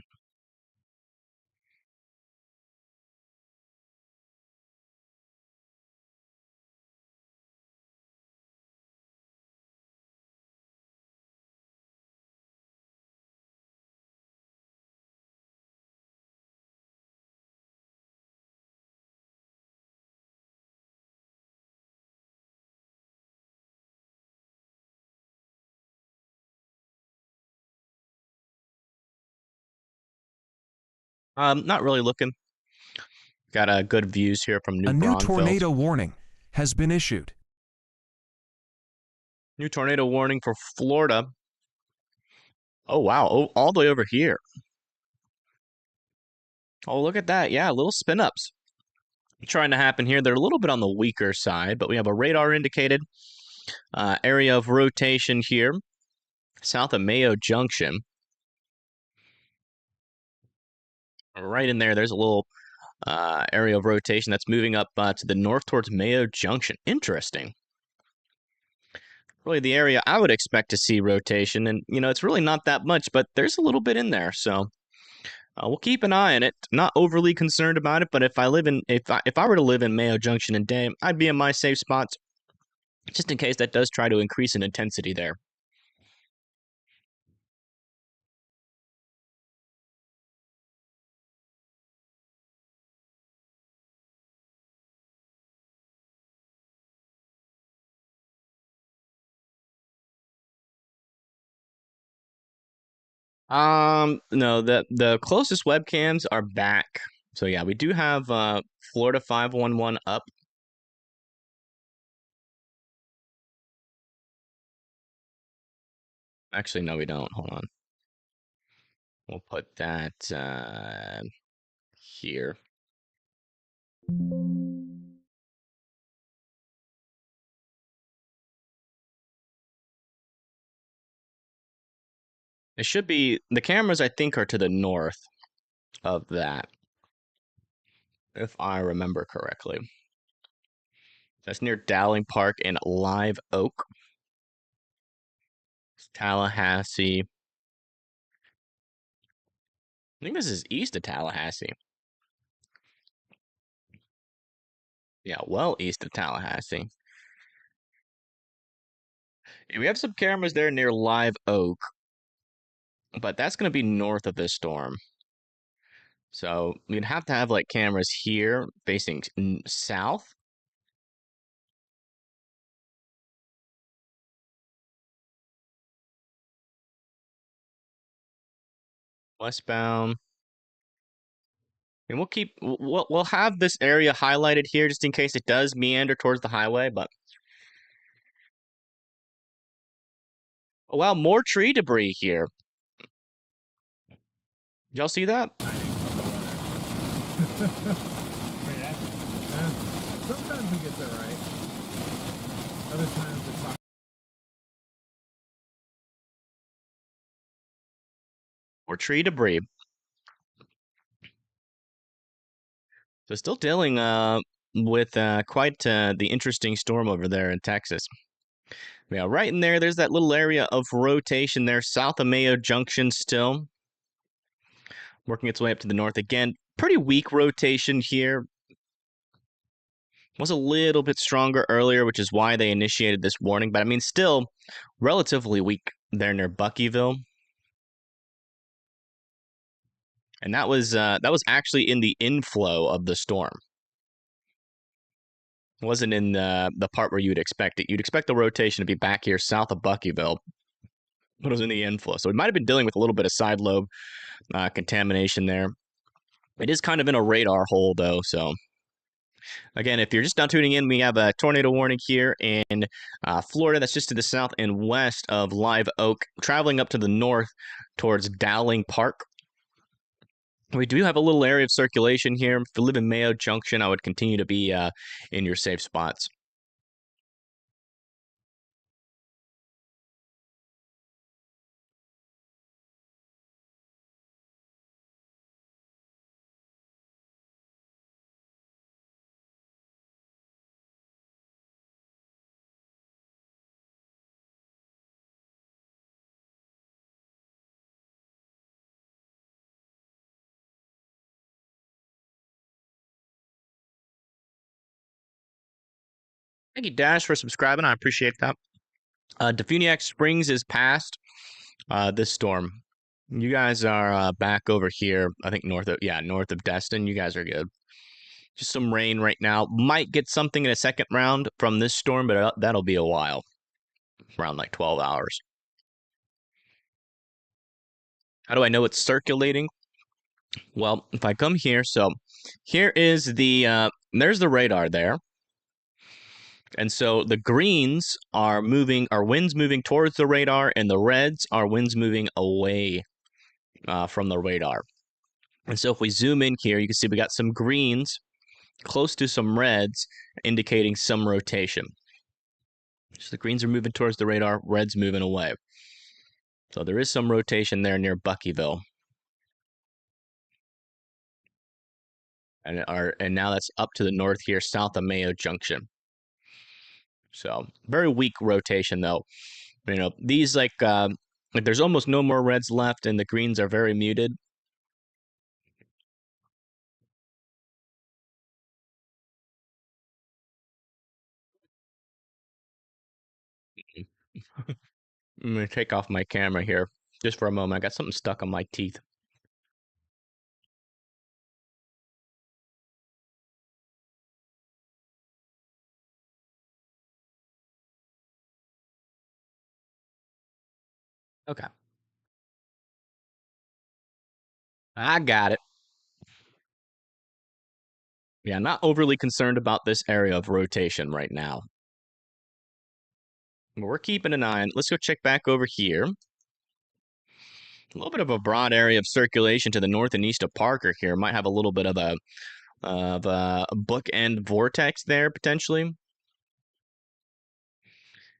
Not really looking. Got good views here from New A new Braunfels. tornado warning has been issued. New tornado warning for Florida. Oh, wow. Oh, all the way over here. Oh, look at that. Yeah, little spin ups trying to happen here. They're a little bit on the weaker side, but we have a radar indicated area of rotation here south of Mayo Junction. Right in there, there's a little area of rotation that's moving up to the north towards Mayo Junction. Interesting. Really the area I would expect to see rotation, and it's really not that much, but there's a little bit in there, so we'll keep an eye on it. Not overly concerned about it, but if I were to live in Mayo Junction and Dame, I'd be in my safe spots just in case that does try to increase in intensity there. No, the closest webcams are back. So yeah, we do have Florida 511 up. Actually, no, we don't. Hold on. We'll put that here. It should be the cameras, I think, are to the north of that, if I remember correctly. That's near Dowling Park and Live Oak. It's Tallahassee. I think this is east of Tallahassee. Yeah, well east of Tallahassee. We have some cameras there near Live Oak, but that's going to be north of this storm. So we'd have to have like cameras here facing south. Westbound. And we'll have this area highlighted here just in case it does meander towards the highway, but oh wow, more tree debris here. Y'all see that? Sometimes he gets it right. Other times it's not. Or tree debris. So still dealing with quite the interesting storm over there in Texas. Yeah, right in there, there's that little area of rotation there, south of Mayo Junction still. Working its way up to the north again. Pretty weak rotation here. Was a little bit stronger earlier, which is why they initiated this warning. But I mean, still relatively weak there near Buckyville. And that was actually in the inflow of the storm. It wasn't in the part where you would expect it. You'd expect the rotation to be back here south of Buckyville, but it was in the inflow. So we might have been dealing with a little bit of side lobe contamination there. It is kind of in a radar hole, though. So again, if you're just now tuning in, we have a tornado warning here in Florida. That's just to the south and west of Live Oak, traveling up to the north towards Dowling Park. We do have a little area of circulation here. If you live in Mayo Junction, I would continue to be in your safe spots. Thank you, Dash, for subscribing. I appreciate that. Defuniac Springs is past this storm. You guys are back over here. I think north of Destin. You guys are good. Just some rain right now. Might get something in a second round from this storm, but that'll be a while. Around like 12 hours. How do I know it's circulating? Well, if I come here, so here is there's the radar there. And so the greens are winds moving towards the radar, and the reds are winds moving away from the radar. And so if we zoom in here, you can see we got some greens close to some reds, indicating some rotation. So the greens are moving towards the radar, reds moving away. So there is some rotation there near Buckyville. And now that's up to the north here, south of Mayo Junction. So very weak rotation, though. You know, these like there's almost no more reds left, and the greens are very muted. I'm gonna take off my camera here just for a moment. I got something stuck on my teeth. Okay. I got it. Yeah, not overly concerned about this area of rotation right now. But we're keeping an eye on it. Let's go check back over here. A little bit of a broad area of circulation to the north and east of Parker here. Might have a little bit of a bookend vortex there, potentially.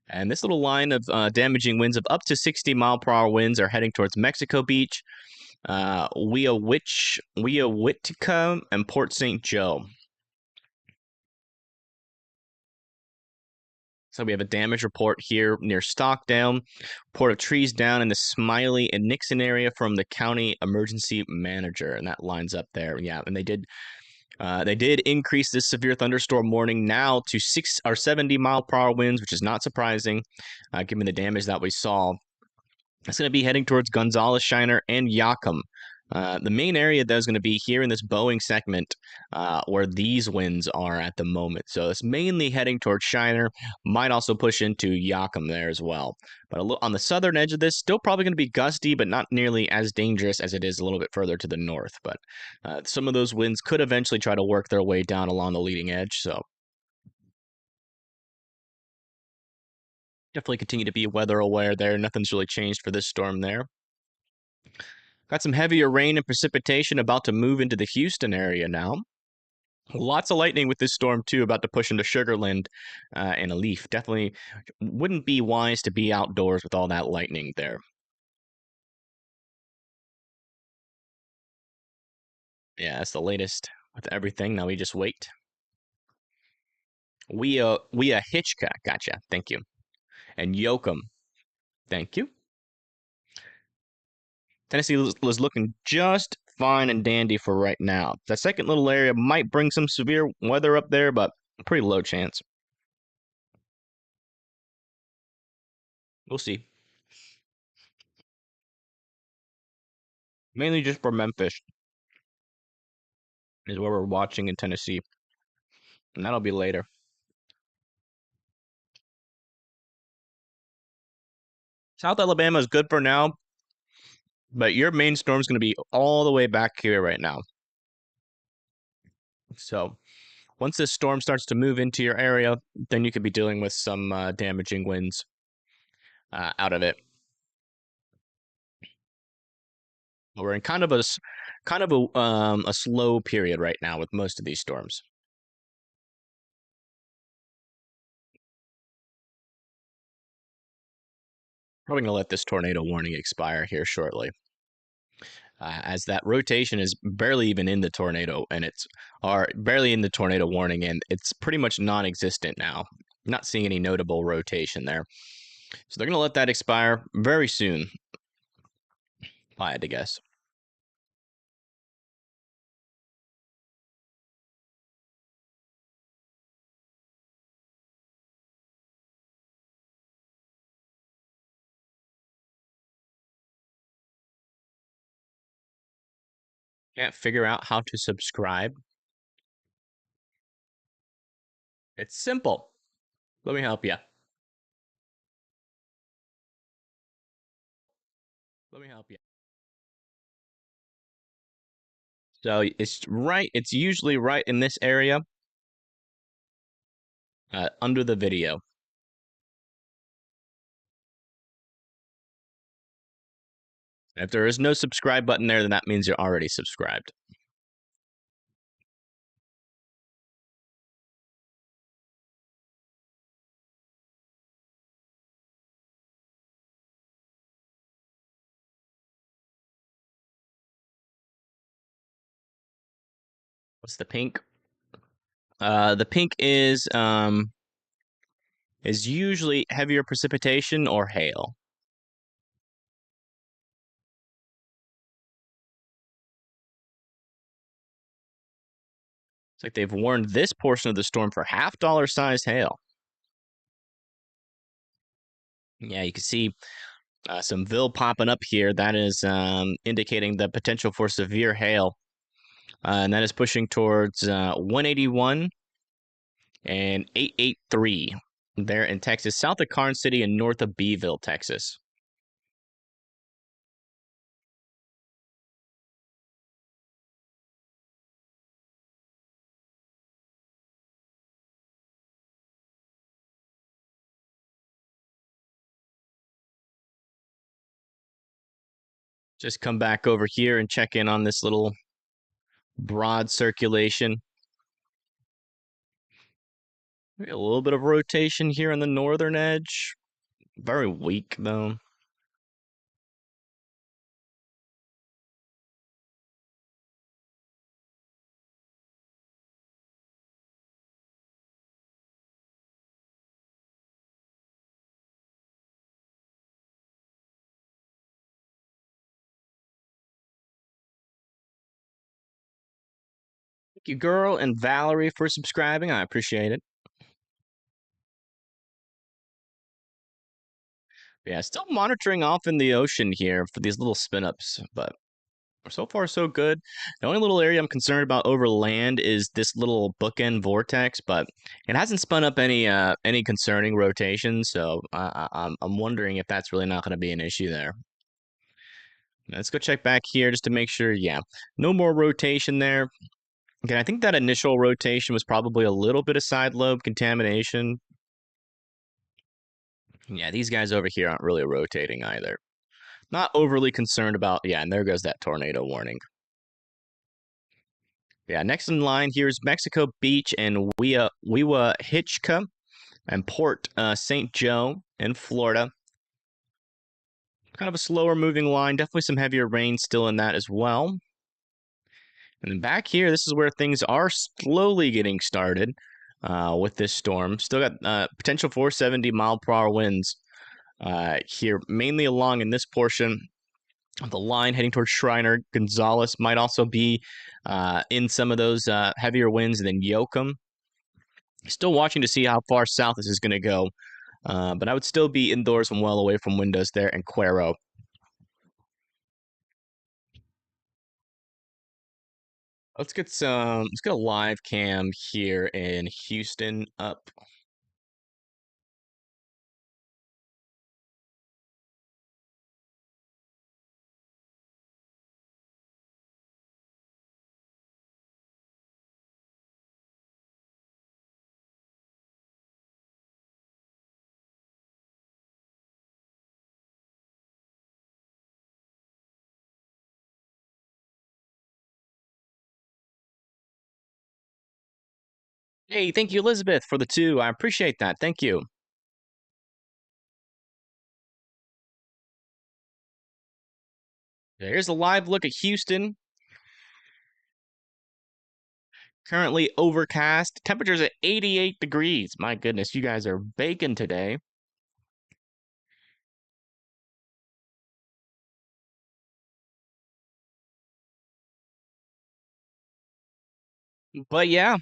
And this little line of damaging winds of up to 60-mile-per-hour winds are heading towards Mexico Beach, Weowittica, and Port St. Joe. So we have a damage report here near Stockdale, Port of Trees Down in the Smiley and Nixon area from the county emergency manager, and that lines up there. Yeah, and they did increase this severe thunderstorm warning now to 70-mile-per-hour winds, which is not surprising, given the damage that we saw. It's going to be heading towards Gonzales, Shiner, and Yakum. The main area that is going to be here in this Boeing segment where these winds are at the moment. So it's mainly heading towards Shiner. Might also push into Yakum there as well. But on the southern edge of this, still probably going to be gusty, but not nearly as dangerous as it is a little bit further to the north. But some of those winds could eventually try to work their way down along the leading edge. So definitely continue to be weather aware there. Nothing's really changed for this storm there. Got some heavier rain and precipitation about to move into the Houston area now. Lots of lightning with this storm too, about to push into Sugarland in a leaf. Definitely wouldn't be wise to be outdoors with all that lightning there. Yeah, that's the latest with everything. Now we just wait. We a Hitchcock, gotcha. Thank you. And Yoakum, thank you. Tennessee was looking just fine and dandy for right now. That second little area might bring some severe weather up there, but pretty low chance. We'll see. Mainly just for Memphis is where we're watching in Tennessee, and that'll be later. South Alabama is good for now, but your main storm is going to be all the way back here right now. So once this storm starts to move into your area, then you could be dealing with some damaging winds out of it. We're in kind of a slow period right now with most of these storms. Probably going to let this tornado warning expire here shortly. As that rotation is barely even in the tornado, and it's barely in the tornado warning, and it's pretty much non-existent now. Not seeing any notable rotation there. So they're going to let that expire very soon, if I had to guess. Can't figure out how to subscribe. It's simple. Let me help you. Let me help you. So it's usually right in this area under the video. If there is no subscribe button there, then that means you're already subscribed. What's the pink? The pink is usually heavier precipitation or hail. It's like they've warned this portion of the storm for $half size hail. Yeah, you can see some VIL popping up here. That is indicating the potential for severe hail. And that is pushing towards 181 and 883 there in Texas, south of Karn City and north of Beeville, Texas. Just come back over here and check in on this little broad circulation. A little bit of rotation here on the northern edge. Very weak, though. Thank you, girl and Valerie, for subscribing. I appreciate it. Yeah, still monitoring off in the ocean here for these little spin ups, but so far so good. The only little area I'm concerned about over land is this little bookend vortex, but it hasn't spun up any concerning rotation, so I'm wondering if that's really not going to be an issue there. Let's go check back here just to make sure. Yeah, no more rotation there. Again, I think that initial rotation was probably a little bit of side lobe contamination. Yeah, these guys over here aren't really rotating either. Not overly concerned about, yeah, and there goes that tornado warning. Yeah, next in line here is Mexico Beach and Wewa Hitchka and Port St. Joe in Florida. Kind of a slower moving line. Definitely some heavier rain still in that as well. And then back here, this is where things are slowly getting started with this storm. Still got potential for 70-mile-per-hour winds here, mainly along in this portion of the line heading towards Shriner. Gonzales might also be in some of those heavier winds than Yoakum. Still watching to see how far south this is going to go. But I would still be indoors and well away from windows there in Cuero. Let's get a live cam here in Houston up. Hey, thank you, Elizabeth, for the 2. I appreciate that. Thank you. Here's a live look at Houston. Currently overcast. Temperatures at 88 degrees. My goodness, you guys are baking today. But yeah,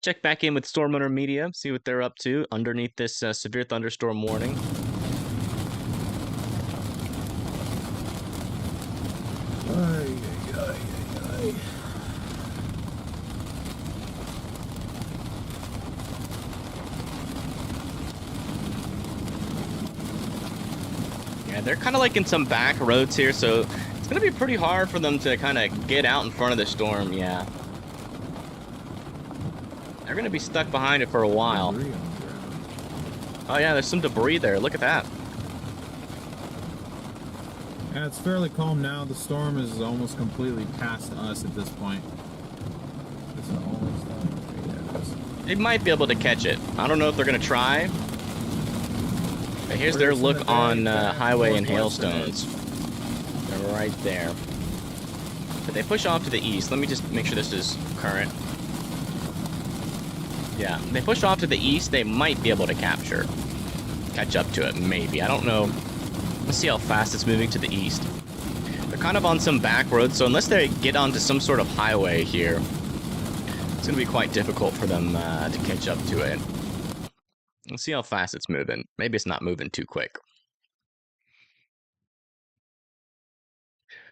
check back in with Storm Owner Media, see what they're up to underneath this severe thunderstorm warning. Yeah, they're kind of like in some back roads here, so it's going to be pretty hard for them to kind of get out in front of the storm, yeah. They're going to be stuck behind it for a while. Oh yeah, there's some debris there. Look at that. Yeah, it's fairly calm now. The storm is almost completely past us at this point. It's the only storm. They might be able to catch it. I don't know if they're going to try. But here's their look on highway and hailstones. They're right there. But they push off to the east. Let me just make sure this is current. Yeah, they push off to the east. They might be able to catch up to it, maybe. I don't know. Let's see how fast it's moving to the east. They're kind of on some back road, so unless they get onto some sort of highway here, it's going to be quite difficult for them to catch up to it. Let's see how fast it's moving. Maybe it's not moving too quick.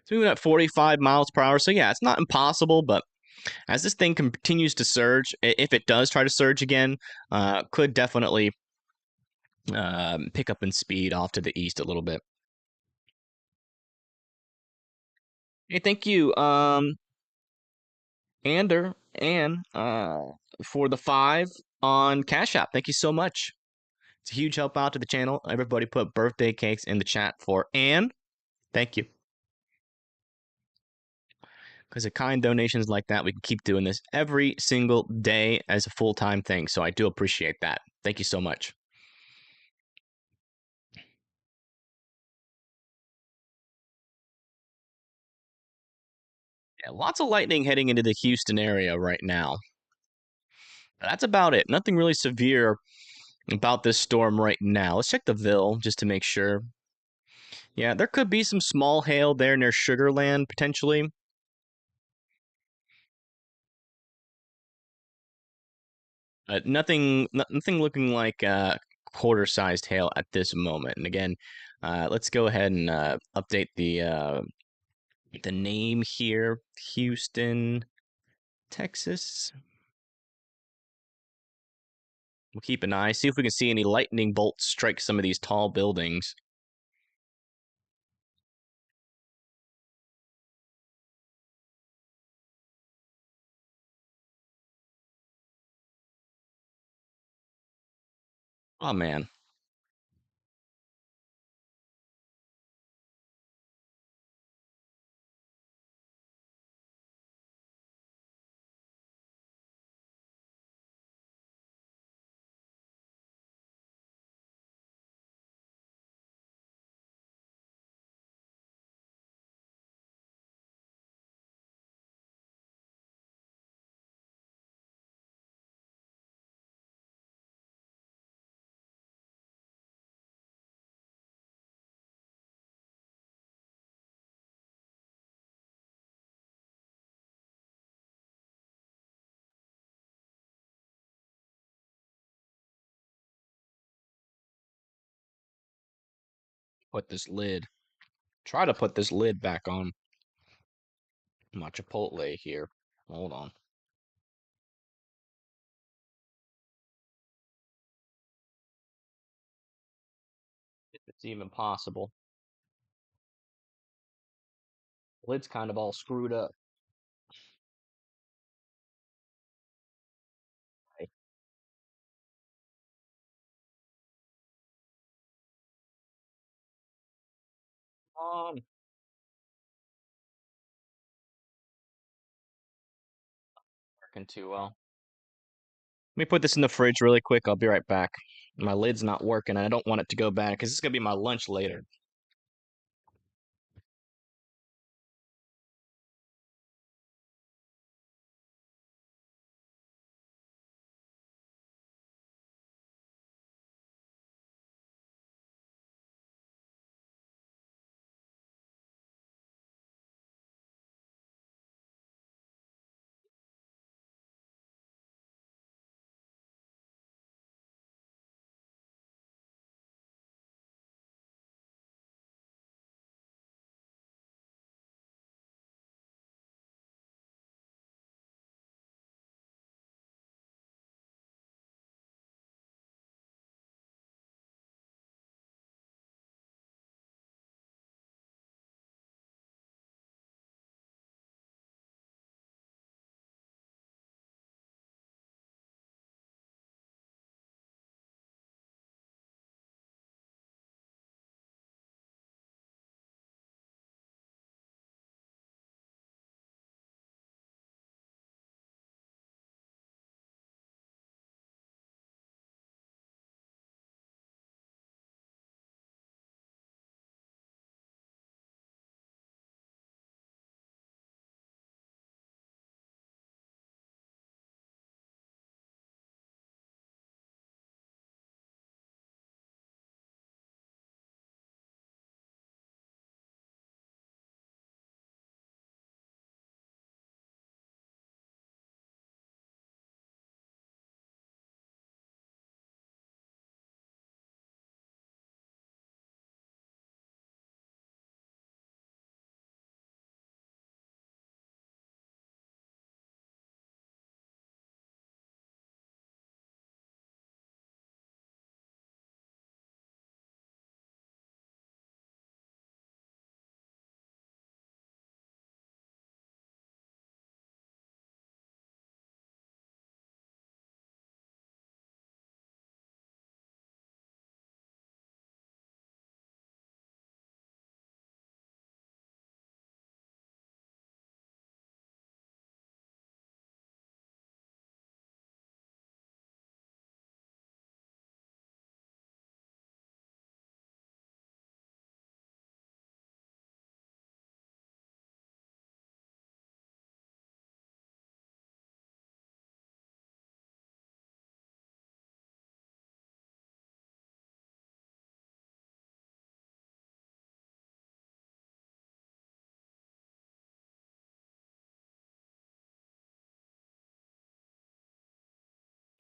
It's moving at 45 miles per hour, so yeah, it's not impossible, but as this thing continues to surge, if it does try to surge again, could definitely pick up in speed off to the east a little bit. Hey, thank you, Ander, Ann, for the 5 on Cash App. Thank you so much. It's a huge help out to the channel. Everybody put birthday cakes in the chat for Ann. Thank you. Because of kind donations like that, we can keep doing this every single day as a full-time thing. So I do appreciate that. Thank you so much. Yeah, lots of lightning heading into the Houston area right now. That's about it. Nothing really severe about this storm right now. Let's check the Ville just to make sure. Yeah, there could be some small hail there near Sugarland, potentially. Nothing looking like quarter-sized hail at this moment. And again, let's go ahead and update the name here, Houston, Texas. We'll keep an eye, see if we can see any lightning bolts strike some of these tall buildings. Oh man. Put this lid. Try to put this lid back on my Chipotle here. Hold on. If it's even possible. Lid's kind of all screwed up. Hey, come on. Working too well. Let me put this in the fridge really quick. I'll be right back. My lid's not working, and I don't want it to go bad because this is gonna be my lunch later.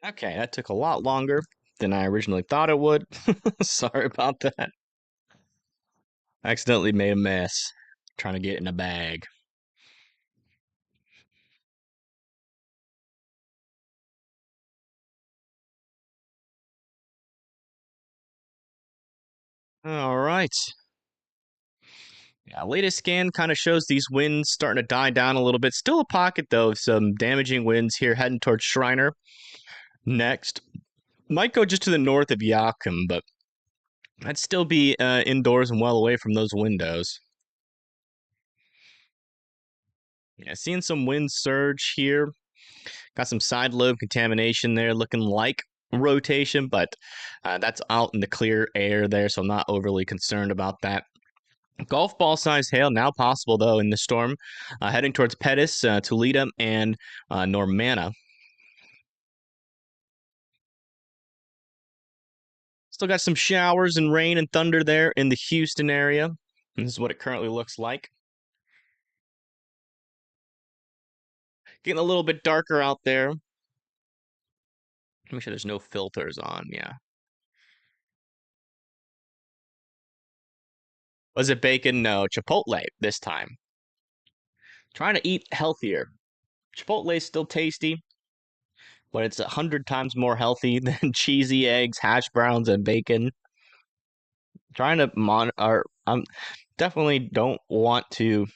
Okay, that took a lot longer than I originally thought it would. Sorry about that. I accidentally made a mess trying to get it in a bag. All right. Yeah, latest scan kind of shows these winds starting to die down a little bit. Still a pocket, though, of some damaging winds here heading towards Shriner next. Might go just to the north of Yakum, but I'd still be indoors and well away from those windows. Yeah, seeing some wind surge here. Got some side lobe contamination there, looking like rotation, but that's out in the clear air there, so I'm not overly concerned about that. Golf ball size hail now possible though in the storm, heading towards Pettis, Toledo, and Normanna. Still got some showers and rain and thunder there in the Houston area. This is what it currently looks like. Getting a little bit darker out there. Make sure there's no filters on. Yeah. Was it bacon? No, Chipotle this time. Trying to eat healthier. Chipotle is still tasty, but it's 100 times more healthy than cheesy eggs, hash browns, and bacon. Trying to or I'm definitely don't want to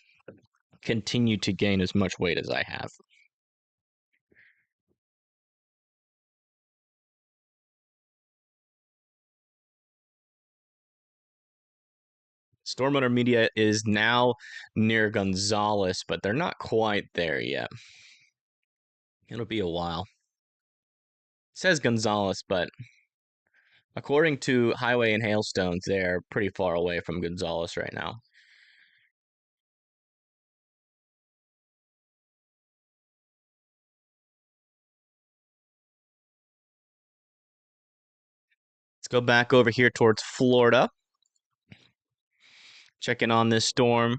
continue to gain as much weight as I have. Storm Media is now near Gonzales, but they're not quite there yet. It'll be a while. It says Gonzales, but according to Highway and Hailstones, they're pretty far away from Gonzales right now. Let's go back over here towards Florida. Checking on this storm.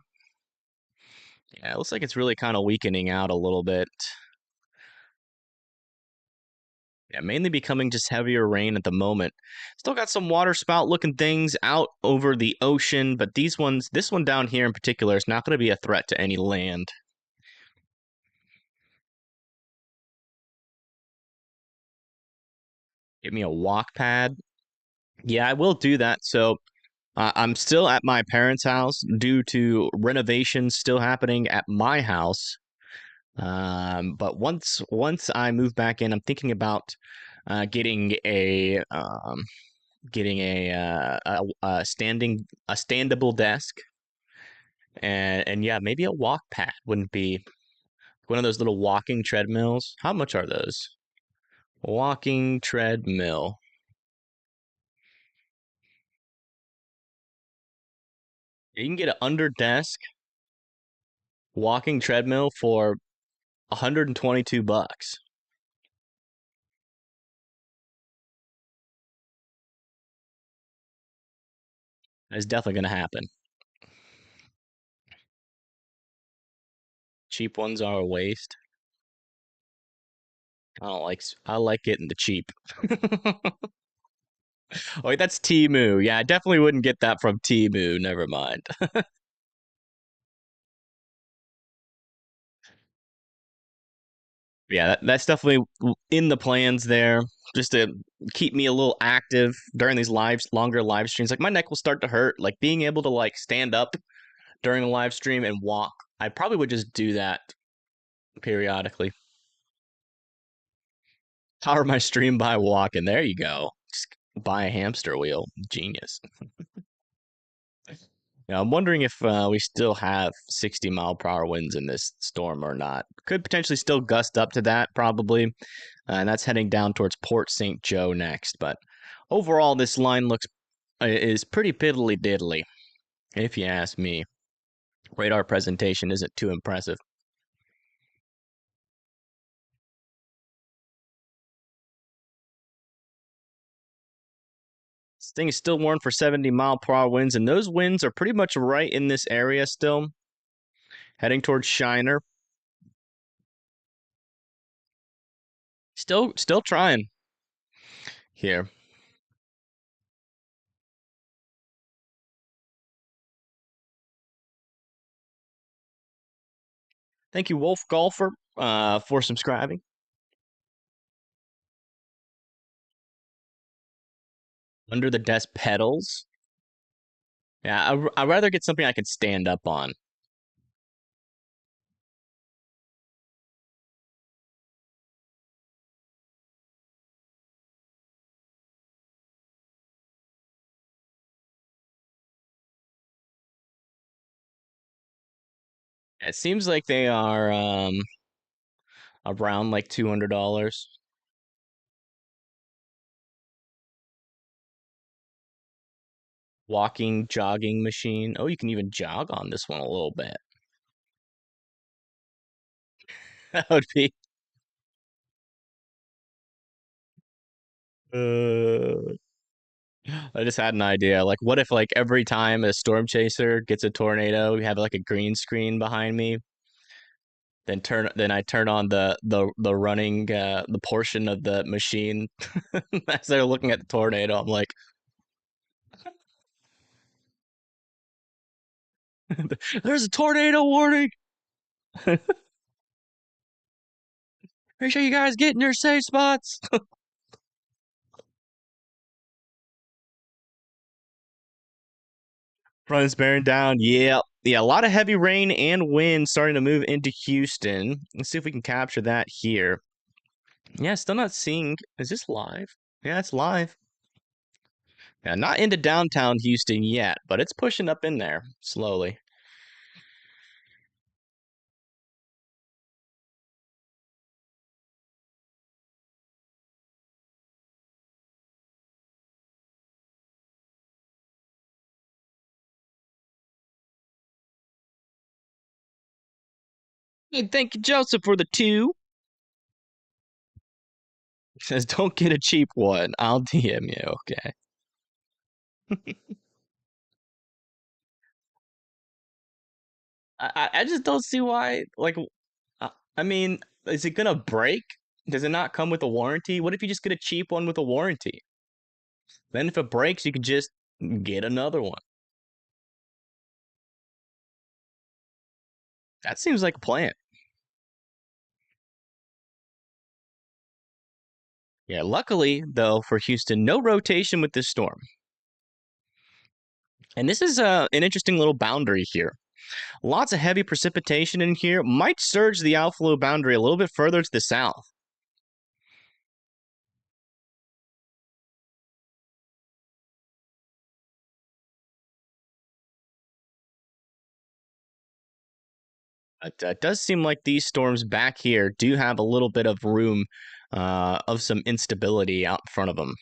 Yeah, it looks like it's really kind of weakening out a little bit. Yeah, mainly becoming just heavier rain at the moment. Still got some water spout looking things out over the ocean, but this one down here in particular is not going to be a threat to any land. Give me a walk pad. Yeah, I will do that. So I'm still at my parents' house due to renovations still happening at my house. But once I move back in, I'm thinking about getting a standable desk, and yeah, maybe a walk pad wouldn't be one of those little walking treadmills. How much are those? Walking treadmill. You can get an under desk walking treadmill for $122. That's definitely going to happen. Cheap ones are a waste. I like getting the cheap. Oh, wait, that's Temu. Yeah, I definitely wouldn't get that from Temu. Never mind. Yeah, that's definitely in the plans there, just to keep me a little active during these longer live streams. Like my neck will start to hurt. Like being able to like stand up during a live stream and walk. I probably would just do that periodically. Power my stream by walking. There you go. Just buy a hamster wheel. Genius. Yeah, I'm wondering if we still have 60-mile-per-hour winds in this storm or not. Could potentially still gust up to that, probably. And that's heading down towards Port St. Joe next. But overall, this line is pretty piddly diddly, if you ask me. Radar presentation isn't too impressive. This thing is still warned for 70-mile-per-hour winds, and those winds are pretty much right in this area still. Heading towards Shiner. Still trying here. Thank you, Wolf Golfer, for subscribing. Under the desk pedals. Yeah, I'd rather get something I can stand up on. It seems like they are around like $200. Walking, jogging machine. Oh, you can even jog on this one a little bit. That would be. I just had an idea. Like, what if like every time a storm chaser gets a tornado, we have like a green screen behind me? Then I turn on the running the portion of the machine as they're looking at the tornado. I'm like, There's a tornado warning. Make sure you guys get in your safe spots. Front's bearing down. Yeah. Yeah, a lot of heavy rain and wind starting to move into Houston. Let's see if we can capture that here. Yeah, still not seeing. Is this live? Yeah, it's live. Yeah, not into downtown Houston yet, but it's pushing up in there slowly. Hey, thank you, Joseph, for the 2. Says, don't get a cheap one. I'll DM you. Okay. I just don't see why. Like, I mean, is it gonna break? Does it not come with a warranty? What if you just get a cheap one with a warranty? Then if it breaks, you can just get another one. That seems like a plan. Yeah, luckily, though, for Houston, no rotation with this storm. And this is an interesting little boundary here. Lots of heavy precipitation in here. Might surge the outflow boundary a little bit further to the south. It does seem like these storms back here do have a little bit of room of some instability out in front of them.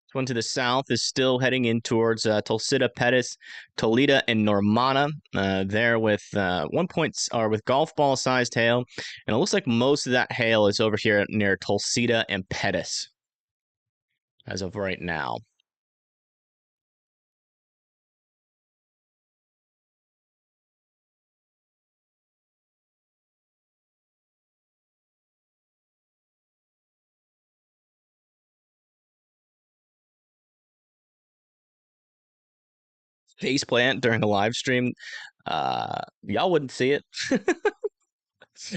This one to the south is still heading in towards Tulsita, Pettis, Toledo, and Normanna. There with 1 points or with golf ball sized hail, and it looks like most of that hail is over here near Tulsita and Pettis as of right now. Face plant during the live stream. Y'all wouldn't see it.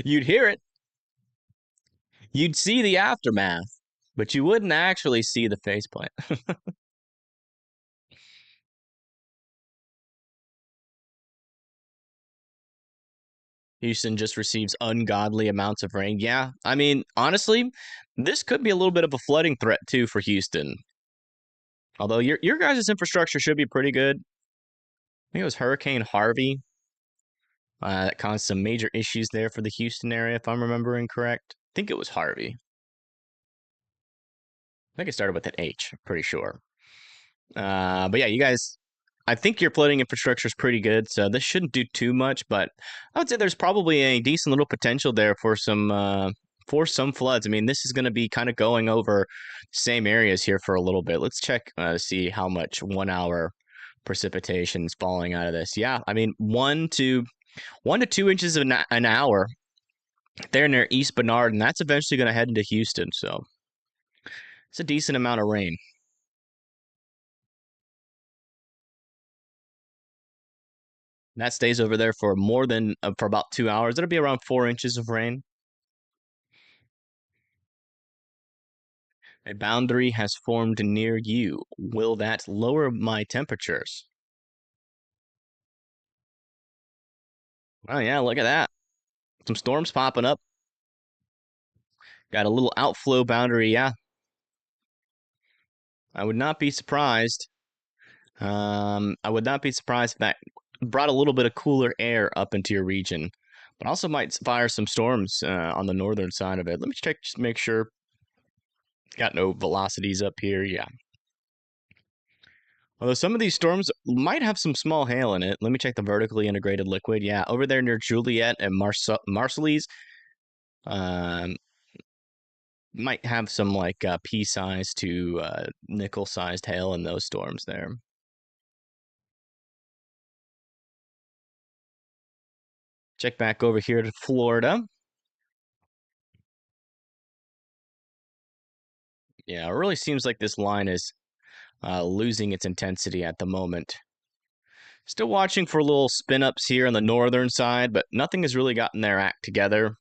You'd hear it. You'd see the aftermath, but you wouldn't actually see the face plant. Houston just receives ungodly amounts of rain. Yeah, I mean, honestly, this could be a little bit of a flooding threat too for Houston. Although your guys' infrastructure should be pretty good. I think it was Hurricane Harvey that caused some major issues there for the Houston area, if I'm remembering correct. I think it was Harvey. I think it started with an H, I'm pretty sure. But yeah, you guys, I think your flooding infrastructure is pretty good, so this shouldn't do too much. But I would say there's probably a decent little potential there for some floods. I mean, this is going to be kind of going over same areas here for a little bit. Let's check to see how much 1 hour precipitation is falling out of this. Yeah, I mean 1 to 2 inches an hour. They're near East Bernard, and that's eventually going to head into Houston. So it's a decent amount of rain. That stays over there for for about 2 hours. It'll be around 4 inches of rain. A boundary has formed near you. Will that lower my temperatures? Oh yeah, look at that. Some storms popping up. Got a little outflow boundary. Yeah, I would not be surprised. I would not be surprised if that brought a little bit of cooler air up into your region, but also might fire some storms on the northern side of it. Let me check, just make sure. Got no velocities up here. Yeah. Although some of these storms might have some small hail in it. Let me check the vertically integrated liquid. Yeah, over there near Juliet and Marcelese, um, might have some like pea-sized to nickel-sized hail in those storms there. Check back over here to Florida. Yeah, it really seems like this line is losing its intensity at the moment. Still watching for little spin ups here on the northern side, but nothing has really gotten their act together.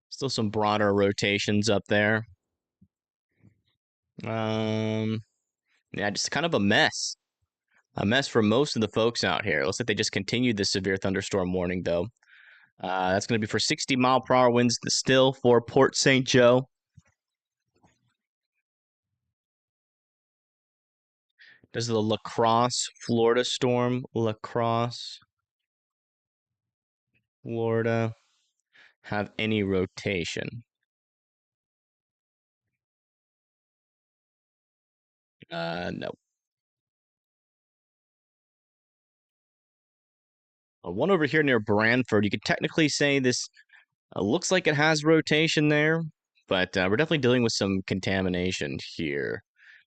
Still some broader rotations up there. Yeah, just kind of a mess. A mess for most of the folks out here. It looks like they just continued the severe thunderstorm warning, though. That's going to be for 60-mile-per-hour winds still for Port St. Joe. Does the La Crosse, Florida storm, La Crosse, Florida, have any rotation? No. One over here near Brantford. You could technically say this looks like it has rotation there, but we're definitely dealing with some contamination here.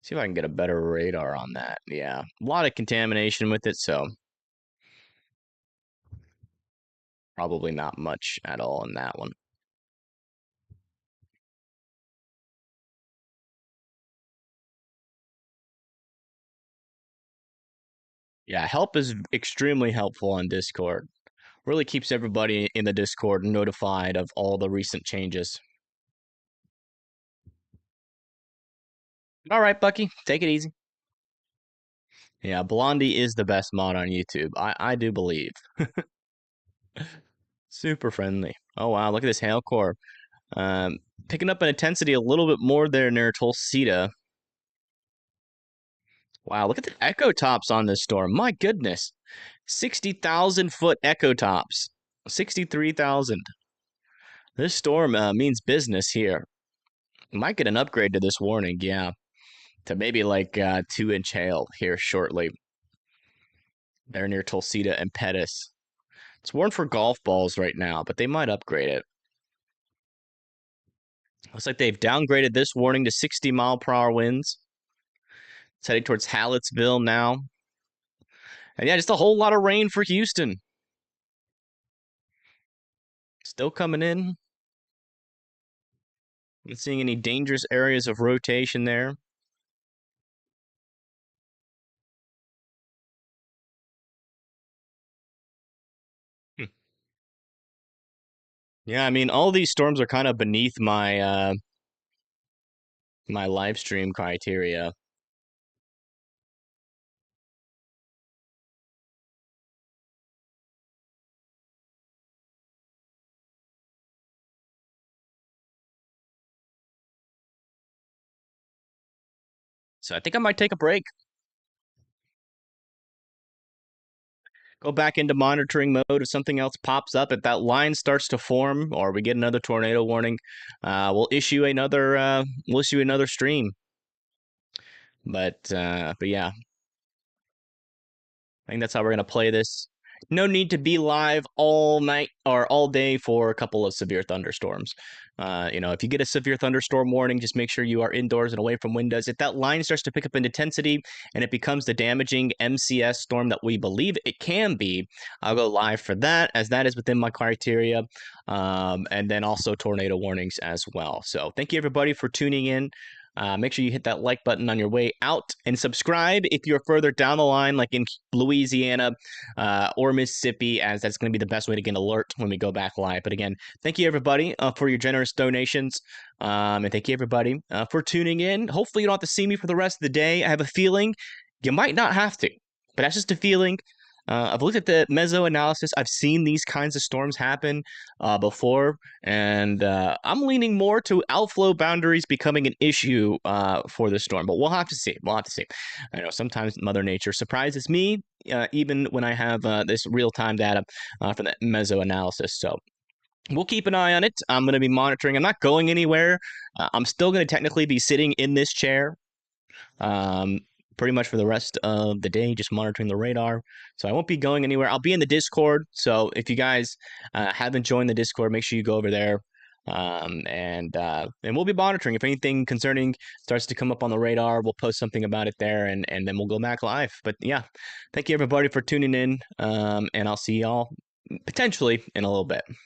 See if I can get a better radar on that. Yeah, a lot of contamination with it, so probably not much at all in that one. Yeah, help is extremely helpful on Discord. Really keeps everybody in the Discord notified of all the recent changes. All right, Bucky, take it easy. Yeah, Blondie is the best mod on YouTube. I do believe. Super friendly. Oh, wow, look at this hail core. Picking up an intensity a little bit more there near Tulsita. Wow, look at the echo tops on this storm. My goodness. 60,000 foot echo tops. 63,000. This storm means business here. Might get an upgrade to this warning, yeah. To maybe like 2-inch hail here shortly. They're near Tulsita and Pettis. It's warned for golf balls right now, but they might upgrade it. Looks like they've downgraded this warning to 60-mile-per-hour winds. It's heading towards Hallettsville now. And yeah, just a whole lot of rain for Houston. Still coming in. Not seeing any dangerous areas of rotation there. Yeah, I mean, all these storms are kind of beneath my my live stream criteria. So I think I might take a break. Go back into monitoring mode if something else pops up. If that line starts to form or we get another tornado warning, we'll issue another stream. But yeah, I think that's how we're gonna play this. No need to be live all night or all day for a couple of severe thunderstorms. If you get a severe thunderstorm warning, just make sure you are indoors and away from windows. If that line starts to pick up in intensity and it becomes the damaging MCS storm that we believe it can be, I'll go live for that, as that is within my criteria. And then also tornado warnings as well. So thank you everybody for tuning in. Make sure you hit that like button on your way out and subscribe if you're further down the line, like in Louisiana or Mississippi, as that's going to be the best way to get an alert when we go back live. But again, thank you everybody for your generous donations. And thank you everybody for tuning in. Hopefully you don't have to see me for the rest of the day. I have a feeling you might not have to, but that's just a feeling. I've looked at the meso analysis. I've seen these kinds of storms happen before, and I'm leaning more to outflow boundaries becoming an issue for the storm. But we'll have to see. We'll have to see. I know sometimes Mother Nature surprises me, even when I have this real-time data from the meso analysis. So we'll keep an eye on it. I'm going to be monitoring. I'm not going anywhere. I'm still going to technically be sitting in this chair. Pretty much for the rest of the day, just monitoring the radar. So I won't be going anywhere. I'll be in the Discord. So if you guys haven't joined the Discord, make sure you go over there. And we'll be monitoring. If anything concerning starts to come up on the radar, we'll post something about it there, and then we'll go back live. But yeah, thank you everybody for tuning in. And I'll see y'all potentially in a little bit.